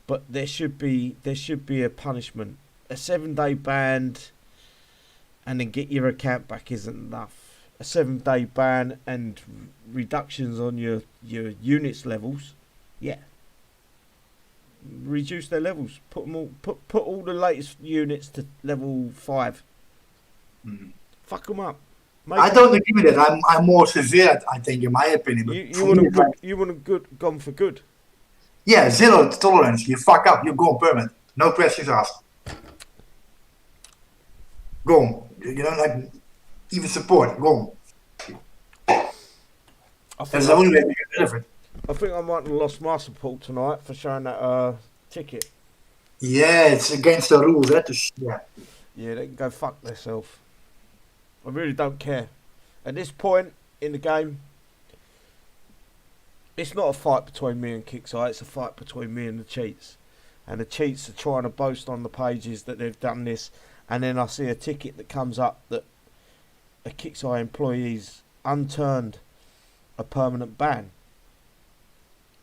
but there should be a punishment. A 7-day ban, and then get your account back isn't enough. A 7-day ban and reductions on your units levels, yeah. Reduce their levels. Put them all. Put all the latest units to level 5. Fuck them up. I don't agree with that. I'm more severe, I think, in my opinion. But you want a good gone for good. Yeah, zero tolerance. You fuck up, you're gone permanent. No questions asked. Gone. You don't like even support. Gone. That's the only way to get rid of it. I think I might have lost my support tonight for showing that ticket. Yeah, it's against the rules. Yeah, they can go fuck themselves. I really don't care. At this point in the game, it's not a fight between me and Kixeye, it's a fight between me and the cheats. And the cheats are trying to boast on the pages that they've done this, and then I see a ticket that comes up that a Kixeye employee's unturned a permanent ban.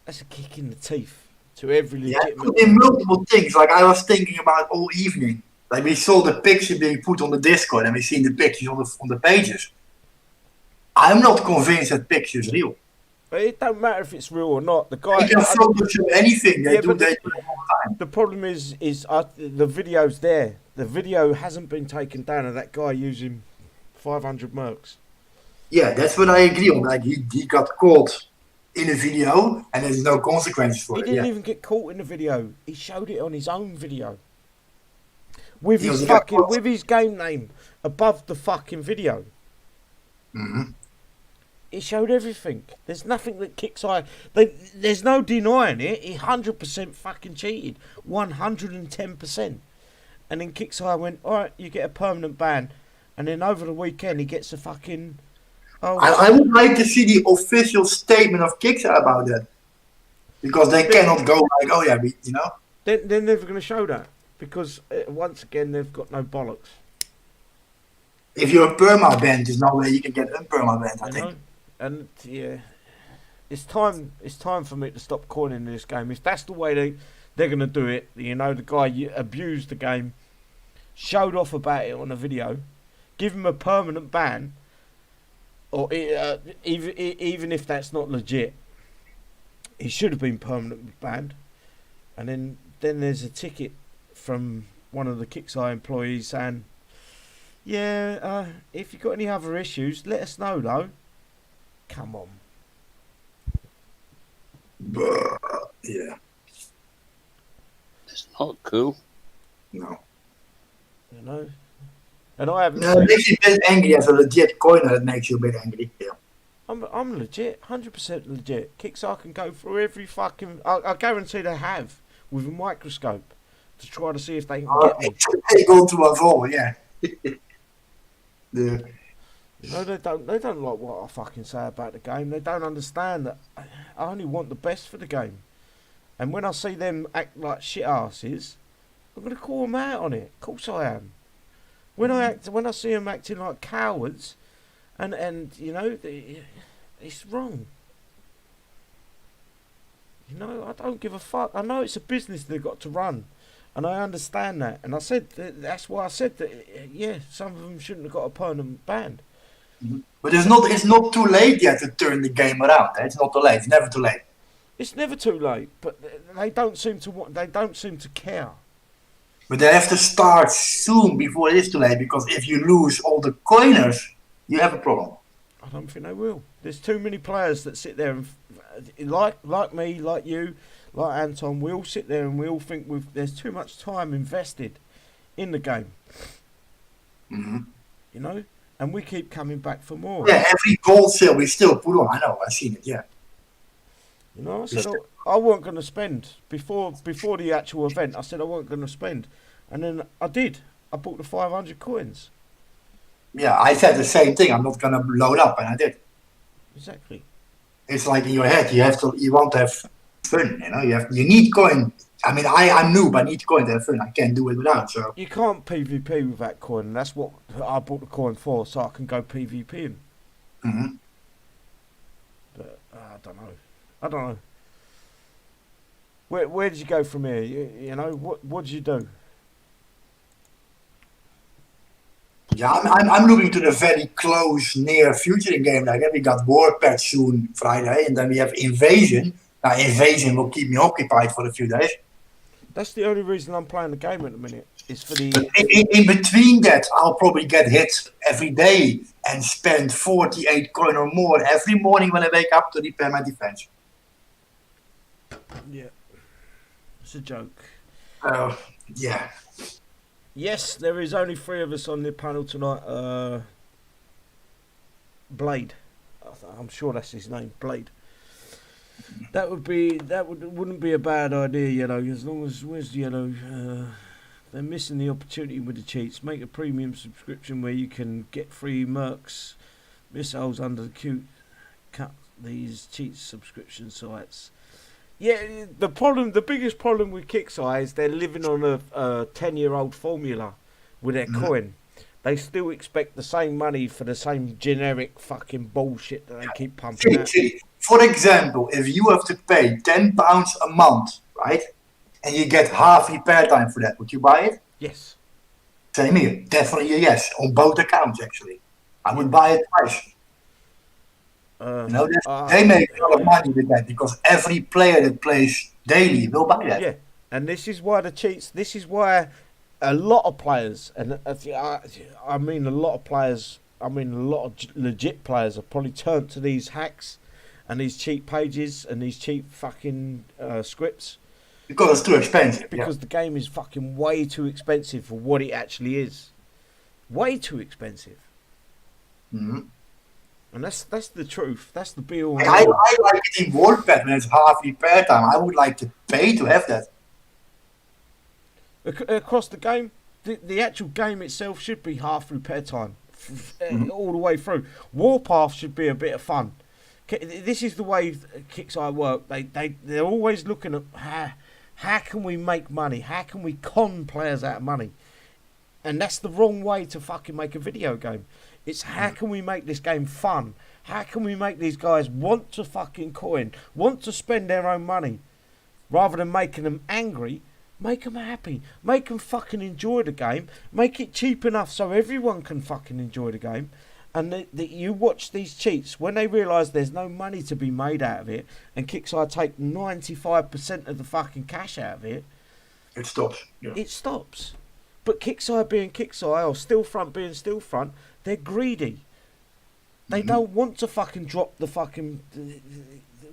That's a kick in the teeth to every legitimate... Yeah, in multiple things. Like, I was thinking about all evening. Like, we saw the picture being put on the Discord, and we seen the pictures on the pages. I'm not convinced that picture is real. But it don't matter if it's real or not. The guy can Photoshop anything. They do that all the time. The problem is the video's there. The video hasn't been taken down of that guy using 500 mercs. Yeah, that's what I agree on. Like, he got caught in a video, and there's no consequences for it. He didn't even get caught in the video. He showed it on his own video. With his game name above the fucking video. It showed everything. There's nothing that Kixeye... There's no denying it. He 100% fucking cheated. 110%. And then Kixeye went, alright, you get a permanent ban. And then over the weekend, he gets a fucking... I would like to see the official statement of Kixeye about that. Because they cannot go like, oh yeah, you know? They're never going to show that. Because, once again, they've got no bollocks. If you're a perma-banned, there's no way you can get unperma-banned, I think. And, yeah, it's time for me to stop coining this game. If that's the way they're going to do it, you know, the guy abused the game, showed off about it on a video, give him a permanent ban, or even if that's not legit, he should have been permanently banned. And then there's a ticket from one of the Kixeye employees saying, yeah, if you've got any other issues, let us know though. Come on. Yeah. It's not cool. No. You know? And I haven't... No, it makes you a bit angry as a legit coiner. It makes you a bit angry, yeah. I'm legit, 100% legit. Kixeye can go through every fucking... I guarantee they have, with a microscope, to try to see if they can get me. They go to a wall, yeah. Yeah. No, they don't like what I fucking say about the game. They don't understand that I only want the best for the game. And when I see them act like shit asses, I'm going to call them out on it. Of course I am. When I see them acting like cowards, and you know, it's wrong. You know, I don't give a fuck. I know it's a business they've got to run, and I understand that. And I said that's why I said that. Yeah, some of them shouldn't have got a permanent ban. But it's not too late yet to turn the game around. Eh? It's not too late. It's never too late. It's never too late, but they don't seem to want. They don't seem to care. But they have to start soon before it is too late, because if you lose all the coiners, you have a problem. I don't think they will. There's too many players that sit there and, like me, like you, like Anton, we all sit there and we all think there's too much time invested in the game. Mm-hmm. You know? And we keep coming back for more. Yeah, every gold sale we still put on. I know, I've seen it, yeah. You know, I said I wasn't going to spend before the actual event. I said I wasn't going to spend, and then I did. I bought the 500 coins. Yeah, I said the same thing. I'm not going to load up, and I did. Exactly. It's like in your head. You want to have fun. You know, you need coin. I mean, I'm noob. I need coin to have fun. I can't do it without. So you can't PvP with that coin. And that's what I bought the coin for, so I can go PvPing. Mm-hmm. But I don't know. Where did you go from here? You know, what did you do? Yeah, I'm looking to the very close, near future in game like that. We got War Patch soon, Friday, and then we have Invasion. Now, Invasion will keep me occupied for a few days. That's the only reason I'm playing the game at the minute. Is for the. But in between that, I'll probably get hit every day and spend 48 coin or more every morning when I wake up to repair my defense. Yeah, it's a joke. Yeah. Yes, there is only 3 of us on the panel tonight. Blade, I'm sure that's his name, Blade. That wouldn't be a bad idea, you know. As long as they're missing the opportunity with the cheats. Make a premium subscription where you can get free mercs, missiles under the queue. Cut these cheat subscription sites. Yeah, the biggest problem with Kixeye is they're living on a 10-year-old formula with their coin. They still expect the same money for the same generic fucking bullshit that they keep pumping out. For example, if you have to pay £10 a month, right, and you get half repair time for that, would you buy it? Yes. Same here. Definitely a yes. On both accounts, actually. I would buy it twice. They make a lot of money with that because every player that plays daily will buy that. Yeah, and this is why the cheats. This is why a lot of players, and I mean a lot of players. I mean a lot of legit players have probably turned to these hacks and these cheat pages and these cheap fucking scripts because it's too expensive. Because the game is fucking way too expensive for what it actually is. Way too expensive. Mm-hmm. And that's the truth. That's the be all. I like it in WordPad when it's half repair time. I would like to pay to have that. Across the game, the actual game itself should be half repair time, all the way through. Warpath should be a bit of fun. This is the way Kixeye work. They're always looking at how can we make money? How can we con players out of money? And that's the wrong way to fucking make a video game. It's how can we make this game fun? How can we make these guys want to fucking coin, want to spend their own money? Rather than making them angry, make them happy. Make them fucking enjoy the game. Make it cheap enough so everyone can fucking enjoy the game. And that you watch these cheats, when they realise there's no money to be made out of it, and Kixeye take 95% of the fucking cash out of it, it stops. Yeah. It stops. But Kixeye being Kixeye, or Stillfront being Stillfront, they're greedy. They don't want to fucking drop the fucking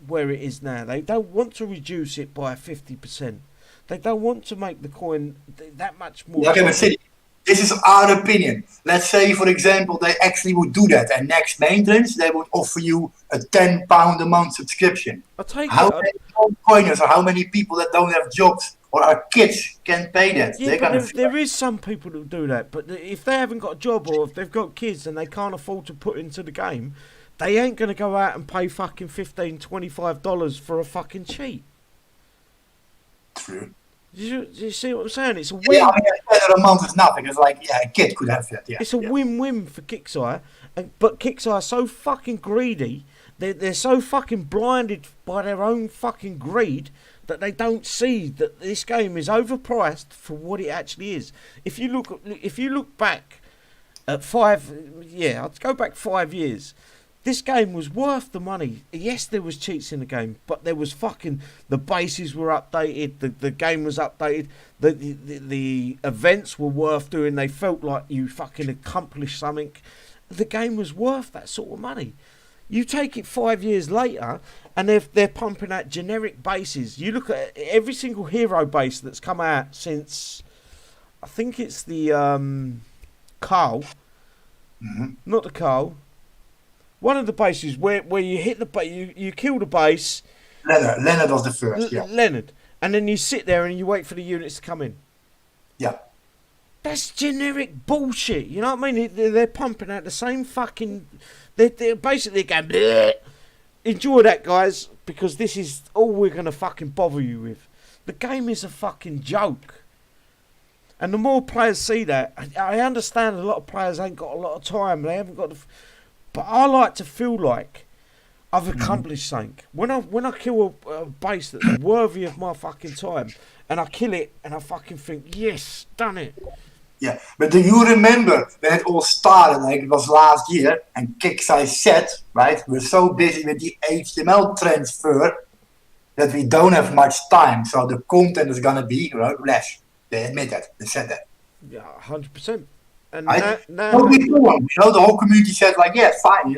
where it is now. They don't want to reduce it by 50%. They don't want to make the coin that much more. Okay, but see, this is our opinion. Let's say, for example, they actually would do that, and next maintenance they would offer you a £10 a month subscription. I'll take how many coiners or how many people that don't have jobs or our kids can pay that? Yeah, but there is some people that do that. But if they haven't got a job or if they've got kids and they can't afford to put into the game, they ain't going to go out and pay fucking $15, $25 for a fucking cheat. True. You see what I'm saying? It's a win. Yeah, I mean, better a month is nothing. It's like, yeah, a kid could have that. Yeah, It's a win-win for Kixeye, but Kixeye are so fucking greedy. They're so fucking blinded by their own fucking greed that they don't see that this game is overpriced for what it actually is. If you look back at I'd go back 5 years. This game was worth the money. Yes, there was cheats in the game, but there was the bases were updated, the game was updated, the events were worth doing. They felt like you fucking accomplished something. The game was worth that sort of money. You take it 5 years later, and they're pumping out generic bases. You look at every single hero base that's come out since, I think it's the Carl, not the Carl. One of the bases where you hit you kill the base. Leonard was the first. Yeah. Leonard, and then you sit there and you wait for the units to come in. Yeah. That's generic bullshit. You know what I mean? They're pumping out the same fucking. They're basically going, bleh. Enjoy that, guys, because this is all we're going to fucking bother you with. The game is a fucking joke. And the more players see that, I understand a lot of players ain't got a lot of time. They haven't got but I like to feel like I've accomplished something. When I kill a base that's worthy of my fucking time, and I kill it, and I fucking think, yes, done it. Yeah, but do you remember when it all started, like it was last year, and Kixeye said, right, we're so busy with the HTML transfer that we don't have much time, so the content is gonna be less. They admit that, they said that. Yeah, 100%. And right? now the whole community said like, yeah, fine,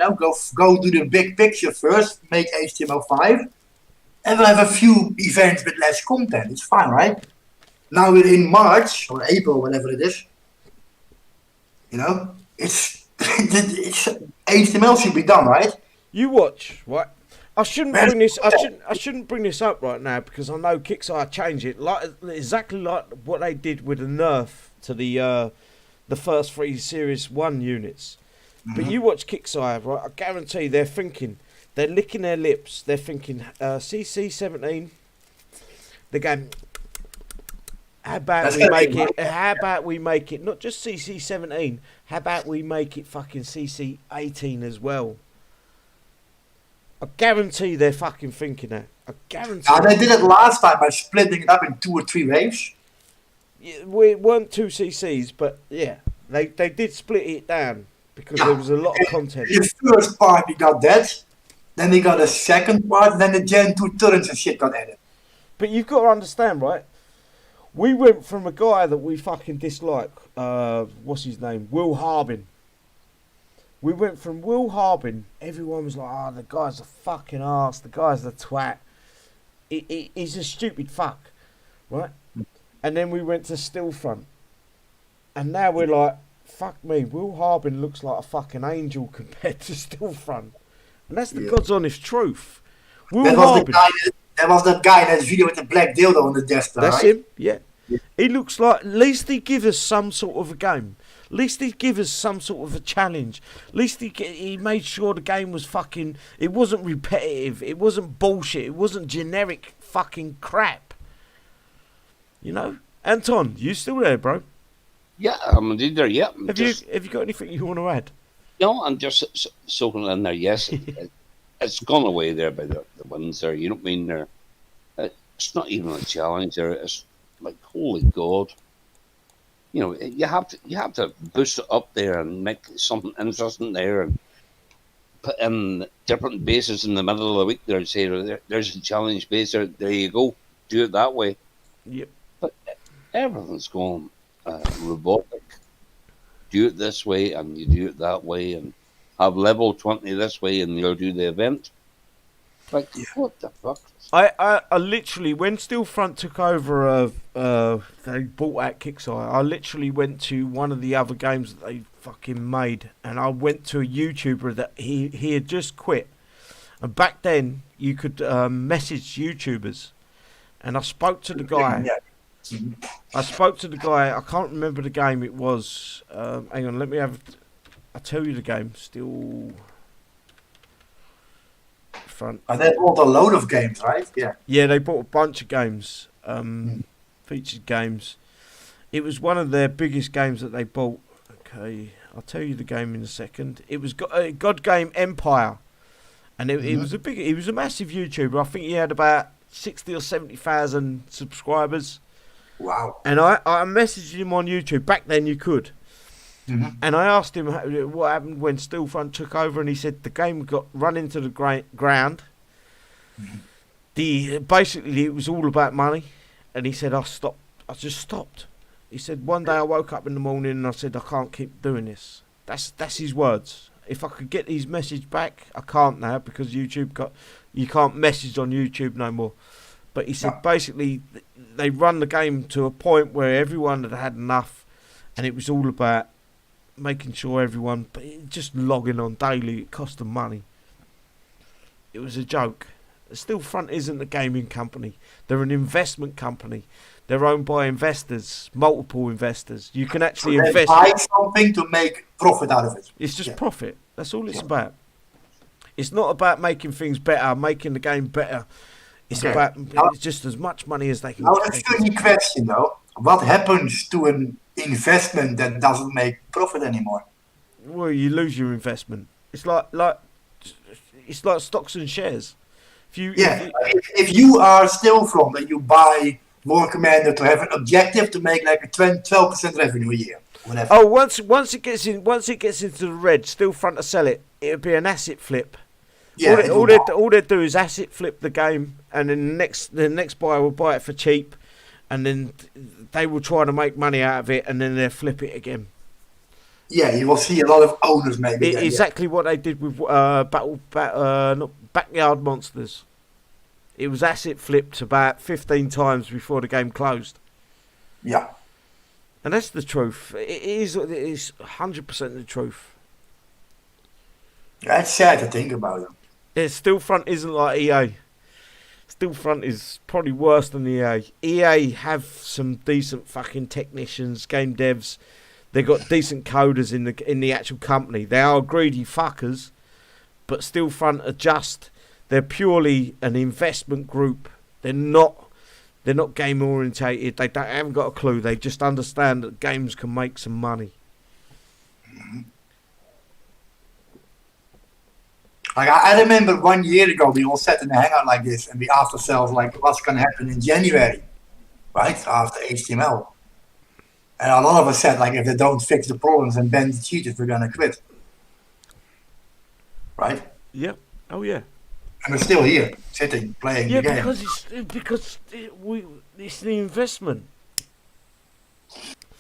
go do the big picture first, make HTML5, and we'll have a few events with less content. It's fine, right? Now we're in March or April, whatever it is. It's HTML should be done, right? You watch, right? I shouldn't bring this up right now because I know Kixeye changed it exactly like what they did with the nerf to the first 3 Series 1 units. But you watch Kixeye, right? I guarantee they're licking their lips. They're thinking CC17. They're going, how about we make it not just CC17? How about we make it fucking CC18 as well? I guarantee they're fucking thinking that. I guarantee. They did it last time by splitting it up in 2 or 3 waves. Yeah, it weren't 2 CCs, but yeah, they did split it down because there was a lot of content. The first part we got that, then we got a second part, then the Gen 2 turrets and shit got added. But you've got to understand, right? We went from a guy that we fucking dislike, what's his name? Will Harbin. We went from Will Harbin, everyone was like, oh, the guy's a fucking arse, the guy's a twat. He's a stupid fuck, right? And then we went to Stillfront. And now we're like, fuck me, Will Harbin looks like a fucking angel compared to Stillfront. And that's the God's honest truth. That was that guy in that video with the black dildo on the desk. That's right? him, yeah. He looks like, at least he give us some sort of a game. At least he give us some sort of a challenge. At least he made sure the game was fucking, it wasn't repetitive. It wasn't bullshit. It wasn't generic fucking crap. You know? Anton, you still there, bro? Yeah, I'm indeed there, yeah. Have you got anything you want to add? No, I'm just soaking in there, yes. It's gone away there by the winds there. You know what I mean? It's not even a challenge there. It's like, holy God. You know, you have to boost it up there and make something interesting there and put in different bases in the middle of the week there and say, there's a challenge base there. There you go. Do it that way. Yep. But everything's going robotic. Do it this way and you do it that way and have level 20 this way and you'll do the event. Like, what the fuck? I literally, when Stillfront took over, they bought out Kixeye, I literally went to one of the other games that they fucking made, and I went to a YouTuber that he had just quit. And back then, you could message YouTubers. And I spoke to the guy. I can't remember the game it was. Hang on, I'll tell you the game. Still... Front. And they bought a load of games, right? Yeah. Yeah, they bought a bunch of games for featured games. It was one of their biggest games that they bought. Okay, I'll tell you the game in a second. It was God Game Empire, and it was he was a massive YouTuber. I think he had about 60 or 70,000 subscribers. Wow. And I messaged him on YouTube. Back then you could. And I asked him what happened when Steelfront took over, and he said the game got run into the ground. Basically it was all about money, and he said I just stopped. He said one day I woke up in the morning and I said I can't keep doing this. That's his words. If I could get his message back, I can't now because you can't message on YouTube no more. But he said basically they run the game to a point where everyone had had enough, and it was all about making sure everyone just logging on daily. It cost them money. It was a joke. Steelfront isn't a gaming company. They're an investment company. They're owned by investors, multiple investors. You can actually invest. Buy something to make profit out of it. It's just profit. That's all it's about. It's not about making things better, making the game better. It's about it's just as much money as they can. Now, a funny question though. What happens to an investment that doesn't make profit anymore? Well, you lose your investment. It's like stocks and shares. If you are Steelfront and you buy War Commander to have an objective to make like a 12% revenue a year, whatever. Oh, once it gets into the red, Steelfront to sell it. It'll be an asset flip. Yeah, all they do is asset flip the game, and then the next buyer will buy it for cheap, and then they will try to make money out of it, and then they'll flip it again. Yeah, you will see a lot of owners maybe. Exactly what they did with Backyard Monsters. It was asset flipped about 15 times before the game closed. Yeah. And that's the truth. It is 100% the truth. Yeah, it's sad to think about it. Yeah, Steelfront isn't like EA. Steelfront is probably worse than EA. EA have some decent fucking technicians, game devs. They've got decent coders in the actual company. They are greedy fuckers, but Steelfront are just. They're purely an investment group. They're not game orientated. They haven't got a clue. They just understand that games can make some money. Like I remember 1 year ago we all sat in a hangout like this and we asked ourselves like what's gonna happen in January, right? After HTML. And a lot of us said like if they don't fix the problems and ban the cheaters, we're gonna quit. Right? Yep. Oh yeah. And we're still here, sitting, playing the game. Yeah, because it's the investment.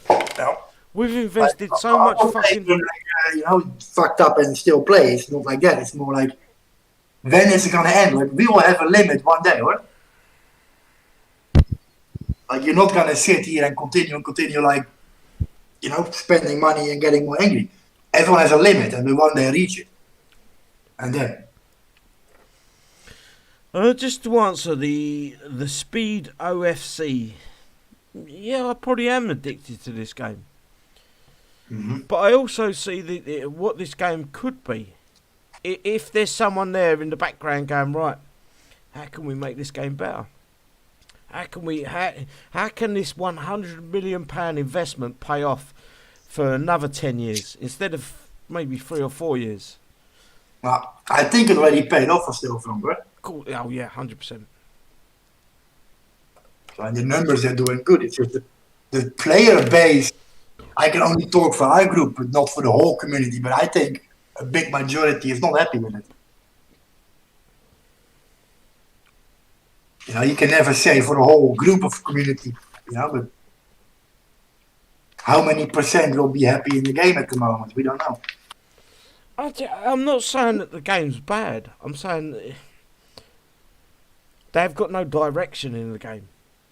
No. We've invested so much fucking. Fucked up and still play. It's not like that. It's more like, when is it gonna end? Like we will have a limit one day, right? Like you're not gonna sit here and continue like, spending money and getting more angry. Everyone has a limit, and we one day reach it, and then. Just to answer the Speed OFC, yeah, I probably am addicted to this game. But I also see what this game could be. If there's someone there in the background going, right, how can we make this game better? How can this £100 million investment pay off for another 10 years instead of maybe 3 or 4 years? Well, I think it already paid off for Steelfront, right? Cool. Oh yeah, 100%. So, and the numbers are doing good. It's just the player base. I can only talk for our group, but not for the whole community. But I think a big majority is not happy with it. You can never say for the whole group of community, but how many percent will be happy in the game at the moment? We don't know. I'm not saying that the game's bad. I'm saying that they've got no direction in the game.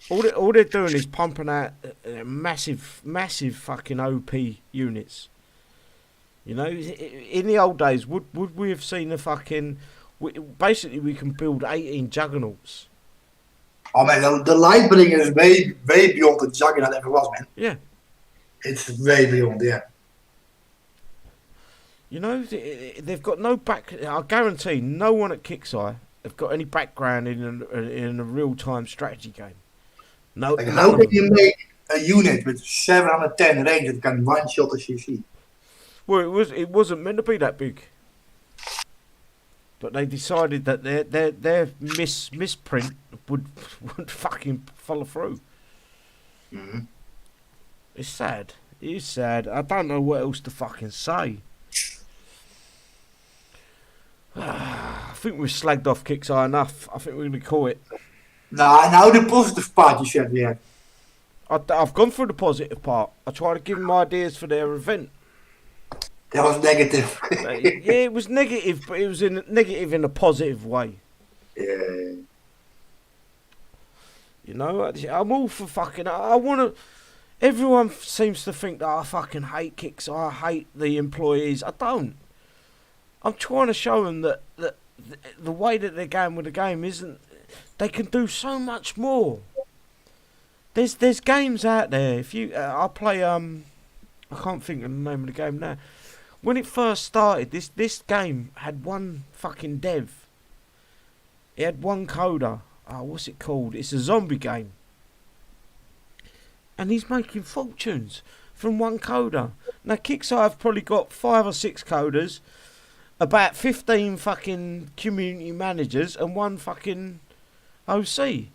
All they're doing is pumping out massive fucking OP units. In the old days, would we have seen a fucking... Basically, we can build 18 juggernauts. Oh man, the Lightbringer is way beyond the juggernaut ever was, man. Yeah. It's way beyond, yeah. They've got no back... I guarantee no one at Kixeye have got any background in a real-time strategy game. No, Like, none how of can them. you make a unit with 710 range that can one-shot a CC? Well, it wasn't meant to be that big. But they decided that their misprint would fucking follow through. Mm-hmm. It's sad. It is sad. I don't know what else to fucking say. I think we've slagged off Kixeye enough. I think we're going to call it. Now the positive part you said we had. I've gone through the positive part. I tried to give them ideas for their event. That was negative. Yeah, it was negative, but it was negative in a positive way. Yeah. You know, I'm all for fucking. I want to. Everyone seems to think that I fucking hate Kixeye. I hate the employees. I don't. I'm trying to show them that the way that they're going with the game isn't. They can do so much more. There's games out there. If you, I play I can't think of the name of the game now. When it first started, this game had one fucking dev. It had one coder. Oh, what's it called? It's a zombie game. And he's making fortunes from one coder. Now, Kixeye have probably got 5 or 6 coders, about 15 fucking community managers, and 1 fucking OC.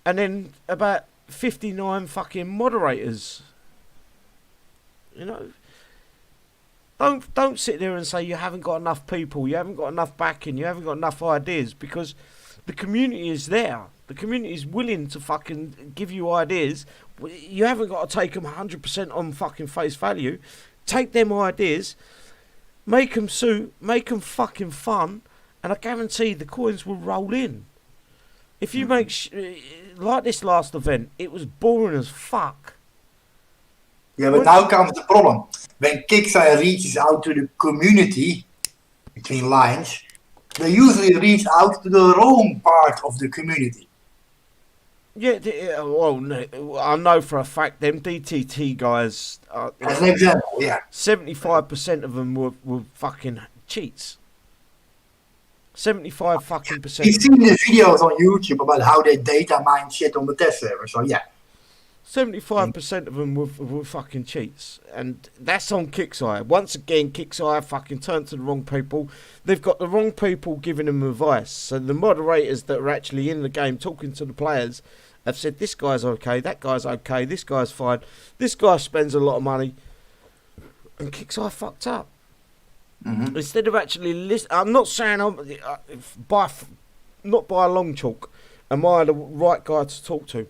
And then about 59 fucking moderators. You know, don't sit there and say you haven't got enough people, you haven't got enough backing, you haven't got enough ideas, because the community is there. The community is willing to fucking give you ideas. You haven't got to take them 100% on fucking face value. Take them ideas, make them suit, make them fucking fun, and I guarantee the coins will roll in. If you make like this last event, it was boring as fuck. Yeah, but now comes the problem. When Kixeye reaches out to the community, between lines, they usually reach out to the wrong part of the community. Yeah, well, I know for a fact them DTT guys. As an example, yeah. 75% of them were fucking cheats. 75 fucking percent. You've seen the videos on YouTube about how they data mine shit on the test server, so yeah. 75% of them were fucking cheats. And that's on Kixeye. Once again, Kixeye fucking turned to the wrong people. They've got the wrong people giving them advice. So the moderators that are actually in the game talking to the players have said, this guy's okay, that guy's okay, this guy's fine, this guy spends a lot of money. And Kixeye fucked up. Mm-hmm. Instead of actually listening, I'm not saying not by a long chalk am I the right guy to talk to.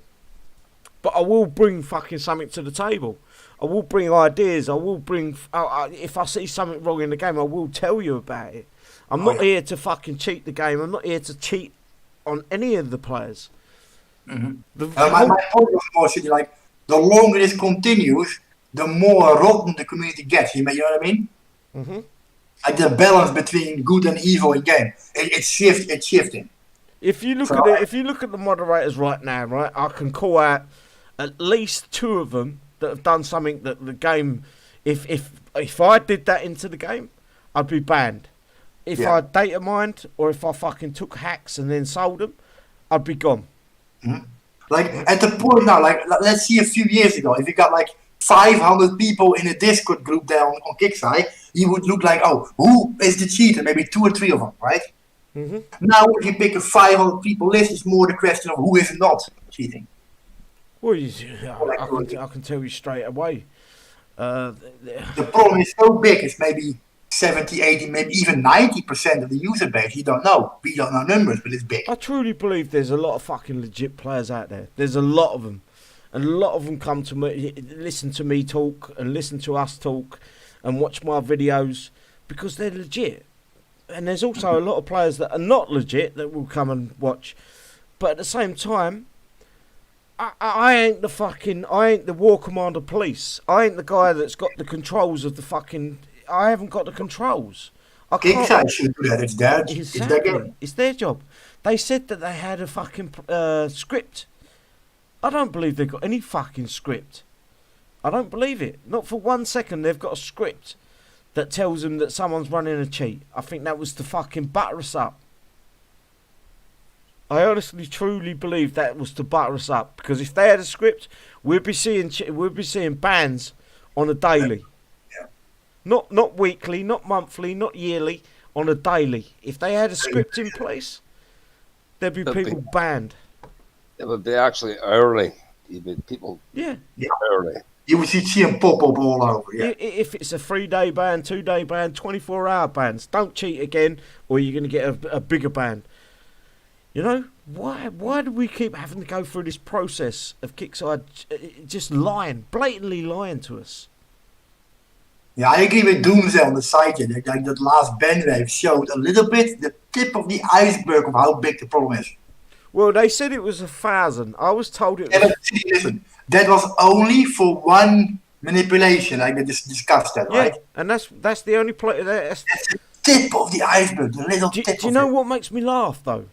But I will bring fucking something to the table. I will bring ideas. I will bring. If I see something wrong in the game, I will tell you about it. I'm not here to fucking cheat the game. I'm not here to cheat on any of the players. Mm-hmm. My point was more like the longer this continues, the more rotten the community gets. You know what I mean? Mm-hmm. Like the balance between good and evil in game, it's shifting. If you look at the moderators right now, right, I can call out at least 2 of them that have done something that the game. If I did that into the game, I'd be banned. If I data mined or if I fucking took hacks and then sold them, I'd be gone. Mm-hmm. Like at the point now, like let's see a few years ago, if you got like 500 people in a Discord group there on Kixeye, you would look like, oh, who is the cheater? Maybe 2 or 3 of them, right? Mm-hmm. Now, if you pick a 500 people list, it's more the question of who is not cheating. Well, I can tell you straight away. The problem is so big, it's maybe 70, 80, maybe even 90% of the user base. You don't know. We don't know numbers, but it's big. I truly believe there's a lot of fucking legit players out there. There's a lot of them. And a lot of them come to me, listen to me talk and listen to us talk and watch my videos because they're legit. And there's also a lot of players that are not legit that will come and watch. But at the same time, I ain't the war commander police. I ain't the guy that's got the controls of the fucking... I haven't got the controls. Kixeye should do that. It's their game. It's their job. They said that they had a fucking script. I don't believe they've got any fucking script. I don't believe it. Not for 1 second they've got a script that tells them that someone's running a cheat. I think that was to fucking butter us up. I honestly, truly believe that was to butter us up, because if they had a script, we'd be seeing bans on a daily, Yeah. not weekly, not monthly, not yearly, on a daily. If they had a script in place, there'd be people banned. It would be actually early. People Yeah. early. You would see them pop up all over. Yeah. If it's a 3-day ban, 2-day ban, 24-hour bans, don't cheat again, or you're going to get a bigger ban. You know, why do we keep having to go through this process of Kixeye just lying, blatantly lying to us? Yeah, I agree with Doomsday on the site. Yeah. Like that last ban wave showed a little bit the tip of the iceberg of how big the problem is. Well, they said it was 1,000. I was told it was... Yeah, but listen, that was only for one manipulation. Like they just discussed that, right? And that's the only place... That's the tip of the iceberg, the little tip. Do you know what makes me laugh, though?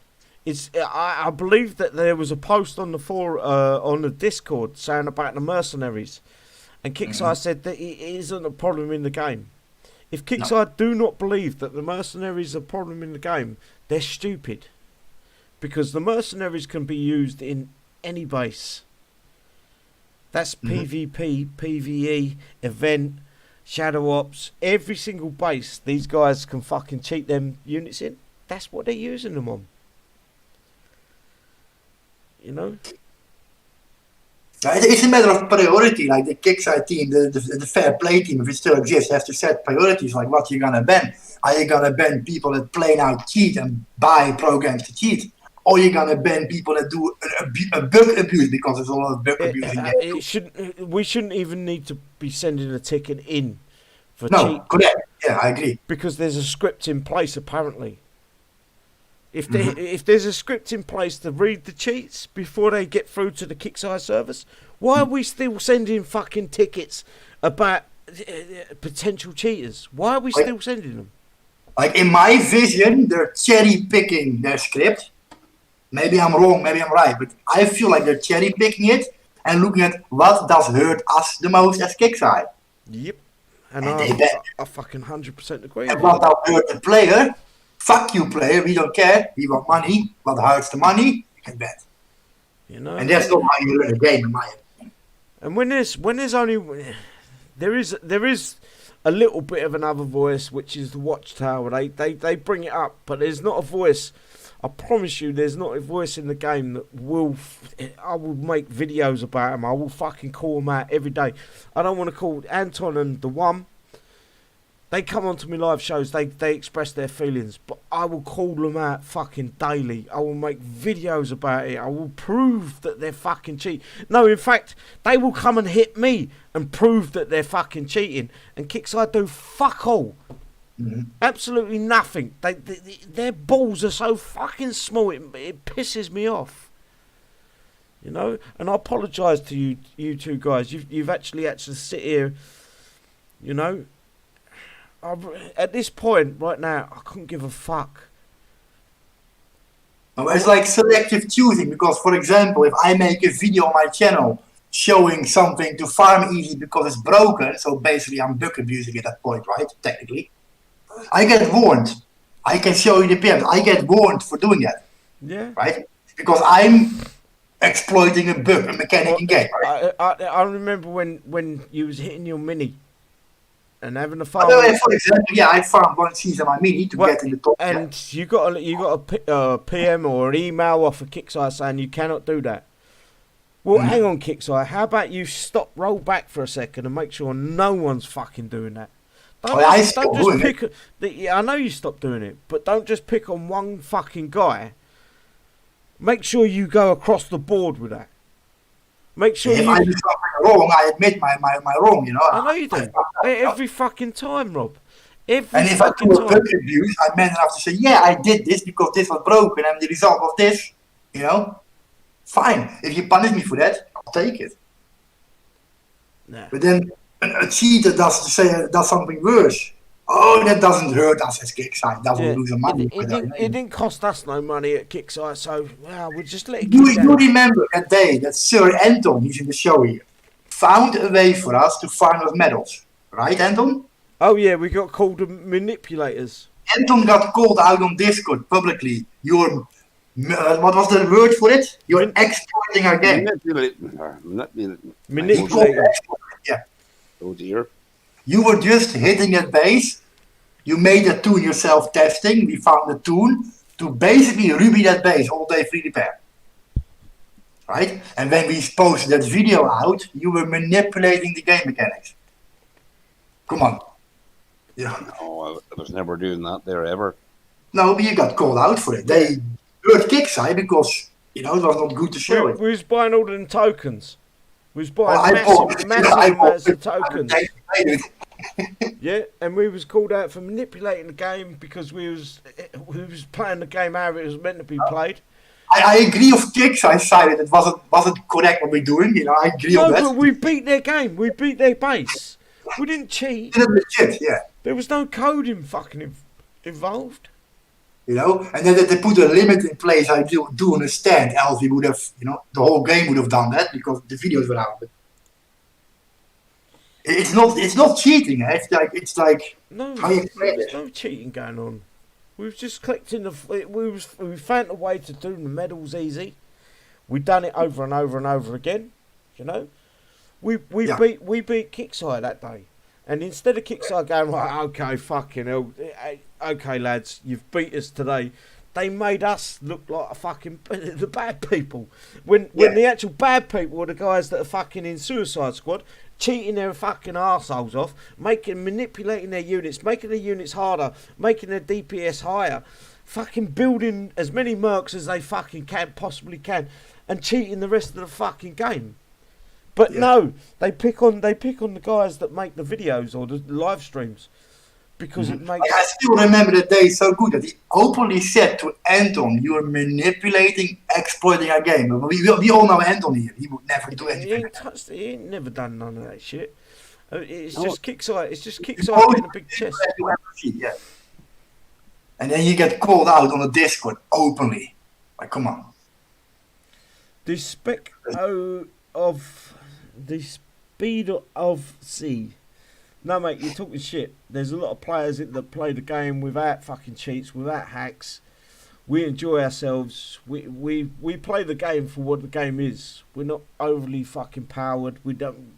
It's I believe that there was a post on the Discord saying about the mercenaries, and Kixeye said that it isn't a problem in the game. If Kixeye do not believe that the mercenaries are a problem in the game, they're stupid, because the mercenaries can be used in any base. That's PvP, PvE, event, Shadow Ops, every single base. These guys can fucking cheat them units in. That's what they're using them on. You know? It's a matter of priority. Like the Kixeye team, the fair play team, if it still exists, has to set priorities. Like what you're gonna ban. Are you gonna ban people that plain out cheat and buy programs to cheat? Or you're gonna ban people that do a bug abuse, because there's a lot of bug abuse in there. We shouldn't even need to be sending a ticket in for cheat. No, correct. Yeah, I agree. Because there's a script in place, apparently. If there's a script in place to read the cheats before they get through to the Kixeye service, why are we still sending fucking tickets about potential cheaters? Why are we still sending them? Like in my vision, they're cherry picking their script. Maybe I'm wrong, maybe I'm right, but I feel like they're cherry picking it and looking at what does hurt us the most as Kixeye. Yep. And I fucking 100% agree. And what does hurt the player? Fuck you, player. We don't care. We want money. What hurts the money? You can bet. You know. And that's not how you learn a game, in my opinion. And when there's only there is a little bit of another voice, which is the Watchtower. They bring it up, but there's not a voice. I promise you, there's not a voice in the game that I will make videos about them. I will fucking call them out every day. I don't want to call Anton and the One. They come onto my live shows, they express their feelings, but I will call them out fucking daily. I will make videos about it. I will prove that they're fucking cheating. No, in fact, they will come and hit me and prove that they're fucking cheating. And Kixeye do fuck all. Absolutely nothing. Their balls are so fucking small, it pisses me off. You know? And I apologise to you two guys. You've actually had to sit here, you know? At this point, right now, I couldn't give a fuck. It's like selective choosing, because, for example, if I make a video on my channel showing something to farm easy because it's broken, so basically I'm bug abusing at that point, right? Technically. I get warned. I can show you the PMs. I get warned for doing that. Yeah. Right? Because I'm exploiting a bug, a mechanic in game, right? I remember when you was hitting your mini and having a farm. For example, yeah, I farmed one season my mini to get in the top. And you got a PM or an email off of Kixeye saying you cannot do that. Well, hang on, Kixeye. How about you roll back for a second and make sure no one's fucking doing that? I know you stopped doing it, but don't just pick on one fucking guy. Make sure you go across the board with that. Make sure if I do something wrong, I admit my wrong, you know. I know you do. Every fucking time, Rob. And if I do a bug abuse, I'm man enough to say, yeah, I did this because this was broken and the result of this, you know. Fine. If you punish me for that, I'll take it. Nah. But then a cheater does something worse. Oh, that doesn't hurt us as Kixeye. Doesn't lose money. It didn't cost us no money at Kixeye, so we'll just let it go. You remember that day that Sir Anton, he's in the show here, found a way for us to farm those medals. Right, Anton? Oh, yeah, we got called manipulators. Anton got called out on Discord publicly. You're What was the word for it? You're Min- exploiting our game. Manipulating. Yeah. Oh dear. You were just hitting a base. You made a tune yourself testing. We found a tune to basically Ruby that base all day free repair. Right? And when we posted that video out, you were manipulating the game mechanics. Come on. Yeah. No, I was never doing that there ever. No, but you got called out for it. They hurt Kixeye because, it was not good to show it. We was buying all them tokens. We was buying I bought massive amounts of it. tokens. Yeah, and we was called out for manipulating the game because we was playing the game how it was meant to be played. I agree with Kixeye's side that it wasn't correct what we're doing. I agree on that. No, but we beat their game. We beat their base. We didn't cheat. Legit, yeah. There was no coding fucking involved. And then they put a limit in place. I do understand. Else we would have, the whole game would have done that because the videos were out. But it's not cheating. Eh? It's like no, how you explain there's it? no cheating going on. We was just collecting we found a way to do the medals easy. We done it over and over and over again. We beat Kixeye that day. And instead of Kixeye going, right, okay, fucking hell, okay, lads, you've beat us today, they made us look like the bad people. When the actual bad people were the guys that are fucking in Suicide Squad, cheating their fucking arseholes off, manipulating their units, making their units harder, making their DPS higher, fucking building as many mercs as they fucking possibly can, and cheating the rest of the fucking game. But no, they pick on the guys that make the videos or the live streams because it makes. I still remember the day so good that he openly said to Anton, "You are manipulating, exploiting our game." We all know Anton here; he would never do anything. He ain't never done none of that shit. It's just Kixeye. It's just Kixeye getting a big chest. Yeah. And then you get called out on the Discord openly. Like, come on. The speed of C. No, mate, you're talking shit. There's a lot of players that play the game without fucking cheats, without hacks. We enjoy ourselves. We play the game for what the game is. We're not overly fucking powered. We don't.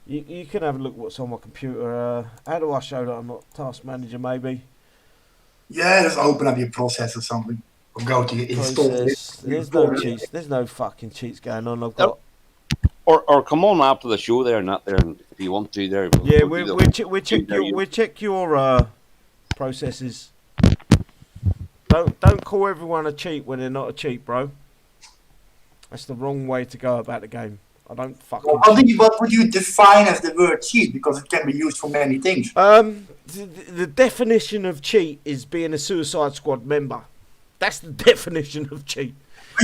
You can have a look at what's on my computer. How do I show that I'm not task manager? Maybe. Yeah, just open up your process or something. Or go to your install. There's no cheats. There's no fucking cheats going on. I've got. Or come on after the show there, not there, if you want to there. We check your processes. Don't call everyone a cheat when they're not a cheat, bro. That's the wrong way to go about the game. I don't fucking. What would you define as the word cheat? Because it can be used for many things. The definition of cheat is being a Suicide Squad member. That's the definition of cheat.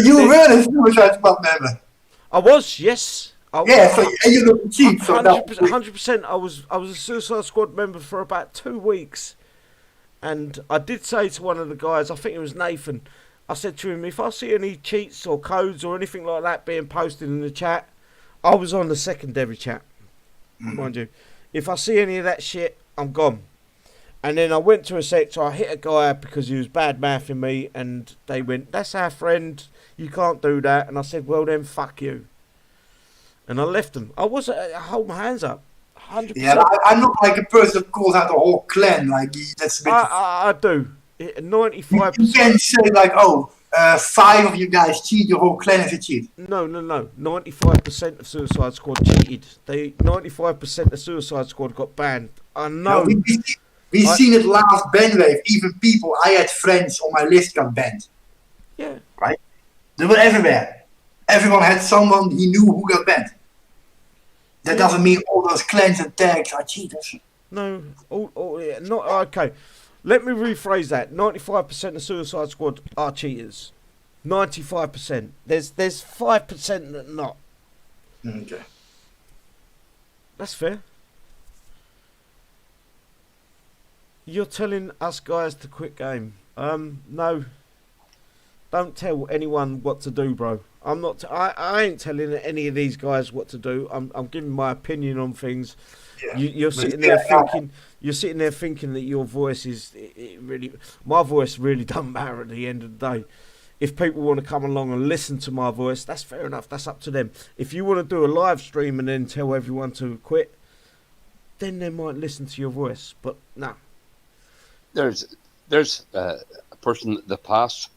You were a Suicide Squad member. I was, yes. So you look cheap. 100%. I was a Suicide Squad member for about 2 weeks, and I did say to one of the guys, I think it was Nathan, I said to him, if I see any cheats or codes or anything like that being posted in the chat, I was on the secondary chat, mind you. If I see any of that shit, I'm gone. And then I went to a sector, I hit a guy because he was bad mouthing me, and they went, "That's our friend, you can't do that." And I said, "Well then, fuck you." And I left them. I hold my hands up. 100%. Yeah, I'm not like a person that calls out the whole clan. Like, that's a bit. I do. 95%. You can say like, 5 of you guys cheat, your whole clan is a cheat. No. 95% of Suicide Squad cheated. 95% of Suicide Squad got banned. I know. No, we've seen it last ban wave. Even people I had friends on my list got banned. Yeah. Right? They were everywhere. Everyone had someone he knew who got banned. That doesn't mean all those clans and tags are cheaters. No. Not okay. Let me rephrase that. 95% of Suicide Squad are cheaters. 95%. There's 5% that not. Okay. That's fair. You're telling us guys to quit game. No. Don't tell anyone what to do, bro. I'm not. I ain't telling any of these guys what to do. I'm giving my opinion on things. Yeah. You're sitting there thinking. You're sitting there thinking that your voice is really. My voice really doesn't matter at the end of the day. if people want to come along and listen to my voice, that's fair enough. That's up to them. If you want to do a live stream and then tell everyone to quit, then they might listen to your voice. But no. There's a person, the past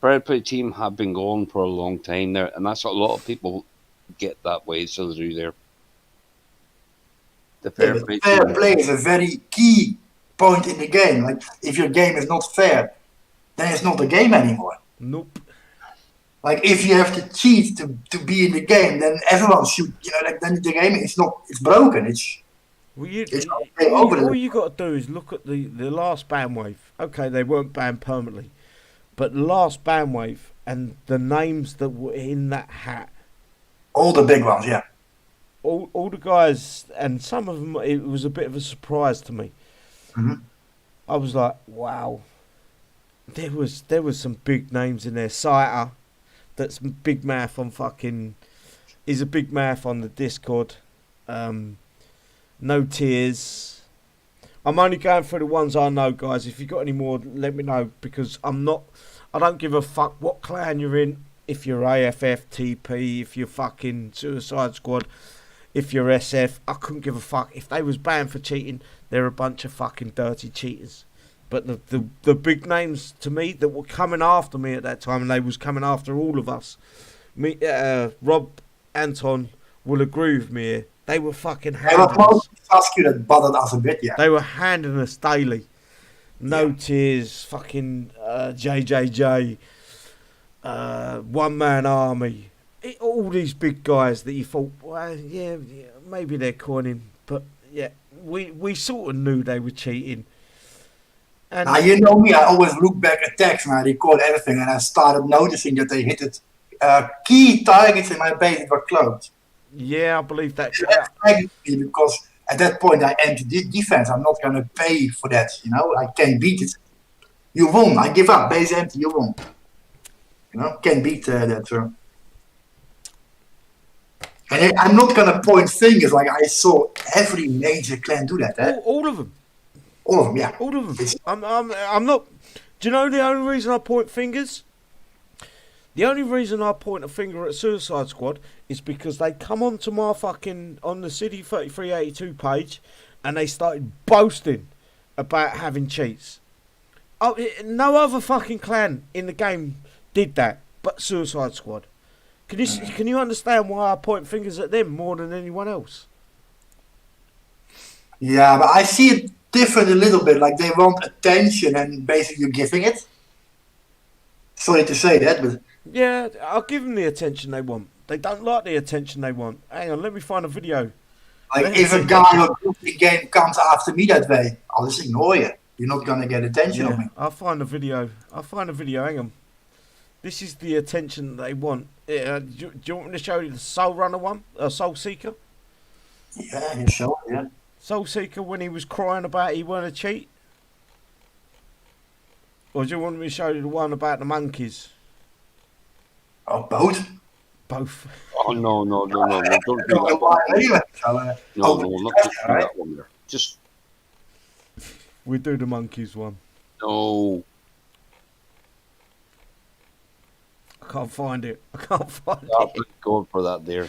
Fair Play team have been going for a long time there, and that's what a lot of people get that way, so they do there. The Fair Play fair team. play is a very key point in the game. Like, if your game is not fair, then it's not a game anymore. Nope. Like, if you have to cheat to be in the game, then everyone should, like, then the game is not, it's broken. Well, all you got to do is look at the last ban wave. Okay, they weren't banned permanently, but the last ban wave and the names that were in that hat. All the big ones, yeah. All the guys, and some of them, it was a bit of a surprise to me. Mm-hmm. I was like, wow. There was some big names in there. SiDDY, that's big mouth on fucking. He's a big mouth on the Discord. No Tears. I'm only going through the ones I know, guys. If you got any more, let me know, because I don't give a fuck what clan you're in. If you're AFF, TP, if you're fucking Suicide Squad, if you're SF, I couldn't give a fuck. If they was banned for cheating, they're a bunch of fucking dirty cheaters. But the big names to me that were coming after me at that time, and they was coming after all of us. Me, Rob, Anton will agree with me here. They were fucking handing us. That bothered us a bit, yeah. They were handing us daily. No Tears, fucking JJJ, One Man Army. All these big guys that you thought, well, yeah, maybe they're coining. But yeah, we sort of knew they were cheating. And now, you know me, I always look back at text and I record everything, and I started noticing that they hit it. Key targets in my base that were closed. Yeah, I believe that. Because at that point I entered defense. I'm not going to pay for that, I can't beat it. You won. I give up. Base empty. You won. Can't beat that. And I'm not going to point fingers. Like, I saw every major clan do that. All of them. All of them, yeah. All of them. I'm not. Do you know the only reason I point fingers? The only reason I point a finger at Suicide Squad is because they come onto my fucking on the SiDDY3382 page, and they started boasting about having cheats. Oh, no other fucking clan in the game did that, but Suicide Squad. Can you understand why I point fingers at them more than anyone else? Yeah, but I see it different a little bit. Like, they want attention, and basically you're giving it. Sorry to say that, but yeah, I'll give them the attention they want. They don't like the attention they want. Hang on, let me find a video. Like, if a guy or group in the game comes after me that way, I'll just ignore you. You're not gonna get attention on me. I'll find a video. Hang on. This is the attention they want. Do you want me to show you the Soul Runner one? Soul Seeker? Yeah, you show it, yeah. Soul Seeker, when he was crying about he weren't a cheat? Or do you want me to show you the one about the monkeys? Oh, both? Both. Oh, no, don't do that one. Anyway, No, not just do that one there. Just... We do the monkeys one. No. I can't find it. I'll go for that there.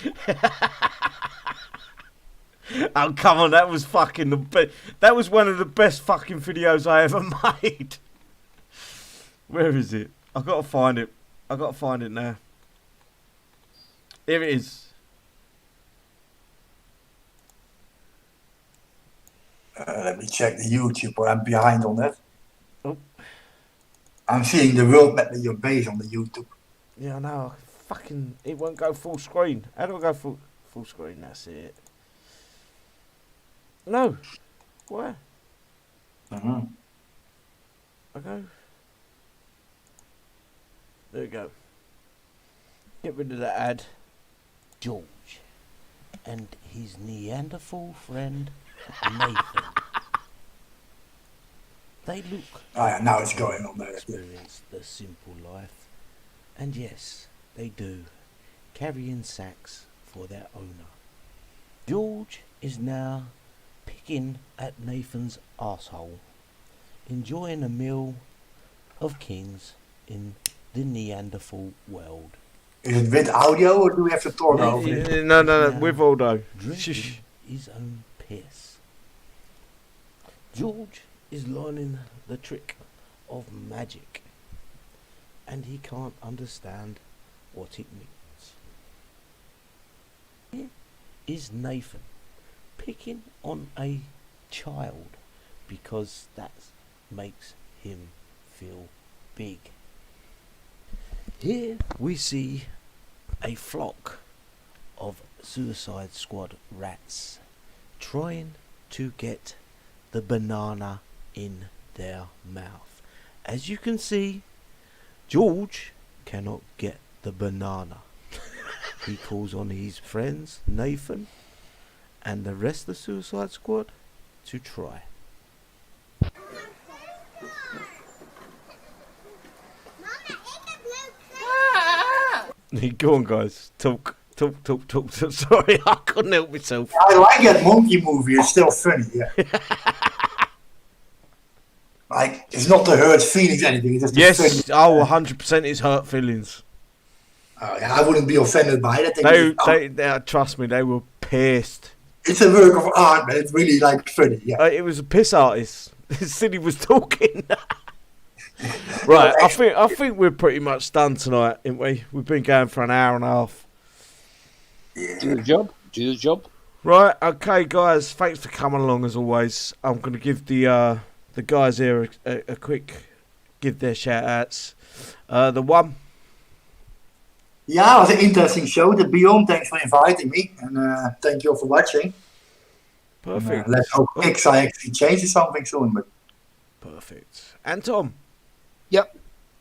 Oh, come on, that was fucking the best. That was one of the best fucking videos I ever made. Where is it? I've got to find it. Now. Here it is. Let me check the YouTube, or I'm behind on that. Oh. I'm seeing the world map with your base on the YouTube. Yeah, I know. Fucking, it won't go full screen. How do I go full screen? That's it. No. Where? Mm-hmm. I go. There we go. Get rid of that ad. George and his Neanderthal friend Nathan. They look Oh yeah, now it's going on there. experience the simple life, and yes, they do, carrying sacks for their owner. George is now picking at Nathan's arsehole, enjoying a meal of kings in the Neanderthal world. Is it with audio or do we have to talk No, over it? No, with Aldo. Drinking Shush. his own piss. George is learning the trick of magic, and he can't understand what it means. Here is Nathan picking on a child because that makes him feel big. Here we see a flock of Suicide Squad rats trying to get the banana in their mouth. As you can see, George cannot get the banana. He calls on his friends Nathan and the rest of the Suicide Squad to try. Go on, guys. Talk. Sorry, I couldn't help myself. I like that monkey movie. It's still funny. Yeah. Like it's not to hurt feelings, anything. It's just Yes, funny. 100% is hurt feelings. Yeah, I wouldn't be offended by it. I think They trust me, they were pissed. it's a work of art, but it's really like funny. Yeah. It was a piss artist. SiDDY was talking. Right, I think we're pretty much done tonight, ain't we? We've been going for an hour and a half. Do the job. Do the job. Right, okay, guys. Thanks for coming along as always. I'm going to give the guys here a quick give their shout outs. The one. Yeah, it was an interesting show. The Beyond, thanks for inviting me, and thank you all for watching. Perfect. Let's hope Kixeye actually changes something soon. But Perfect. And Tom. Yep.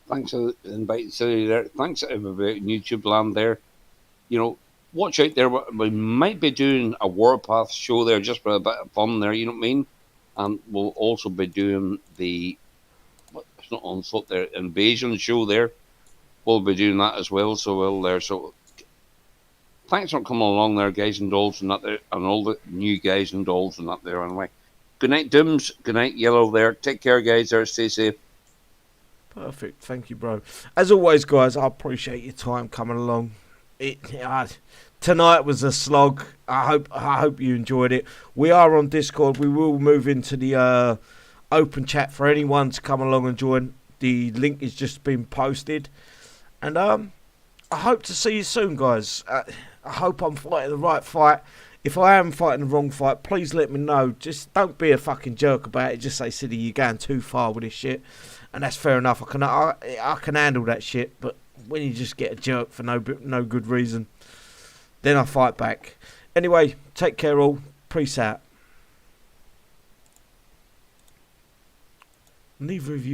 Thanks for inviting Silly there. Thanks to everybody in YouTube land there. You know, watch out there. We might be doing a Warpath show there just for a bit of fun there, you know what I mean? And we'll also be doing it's not Onslaught there, Invasion show there. We'll be doing that as well, so we'll there. So thanks for coming along there, guys and dolls and that there, and all the new guys and dolls and that there anyway. Good night, Dooms. Good night, Yellow there. Take care, guys there. Stay safe. Perfect. Thank you, bro. As always, guys, I appreciate your time coming along. Tonight was a slog. I hope you enjoyed it. We are on Discord. We will move into the open chat for anyone to come along and join. The link is just been posted. And I hope to see you soon, guys. I hope I'm fighting the right fight. If I am fighting the wrong fight, please let me know. Just don't be a fucking jerk about it. Just say, SiDDY, you're going too far with this shit. And that's fair enough. I can handle that shit. But when you just get a jerk for no good reason, then I fight back. Anyway, take care all. Peace out. Neither of you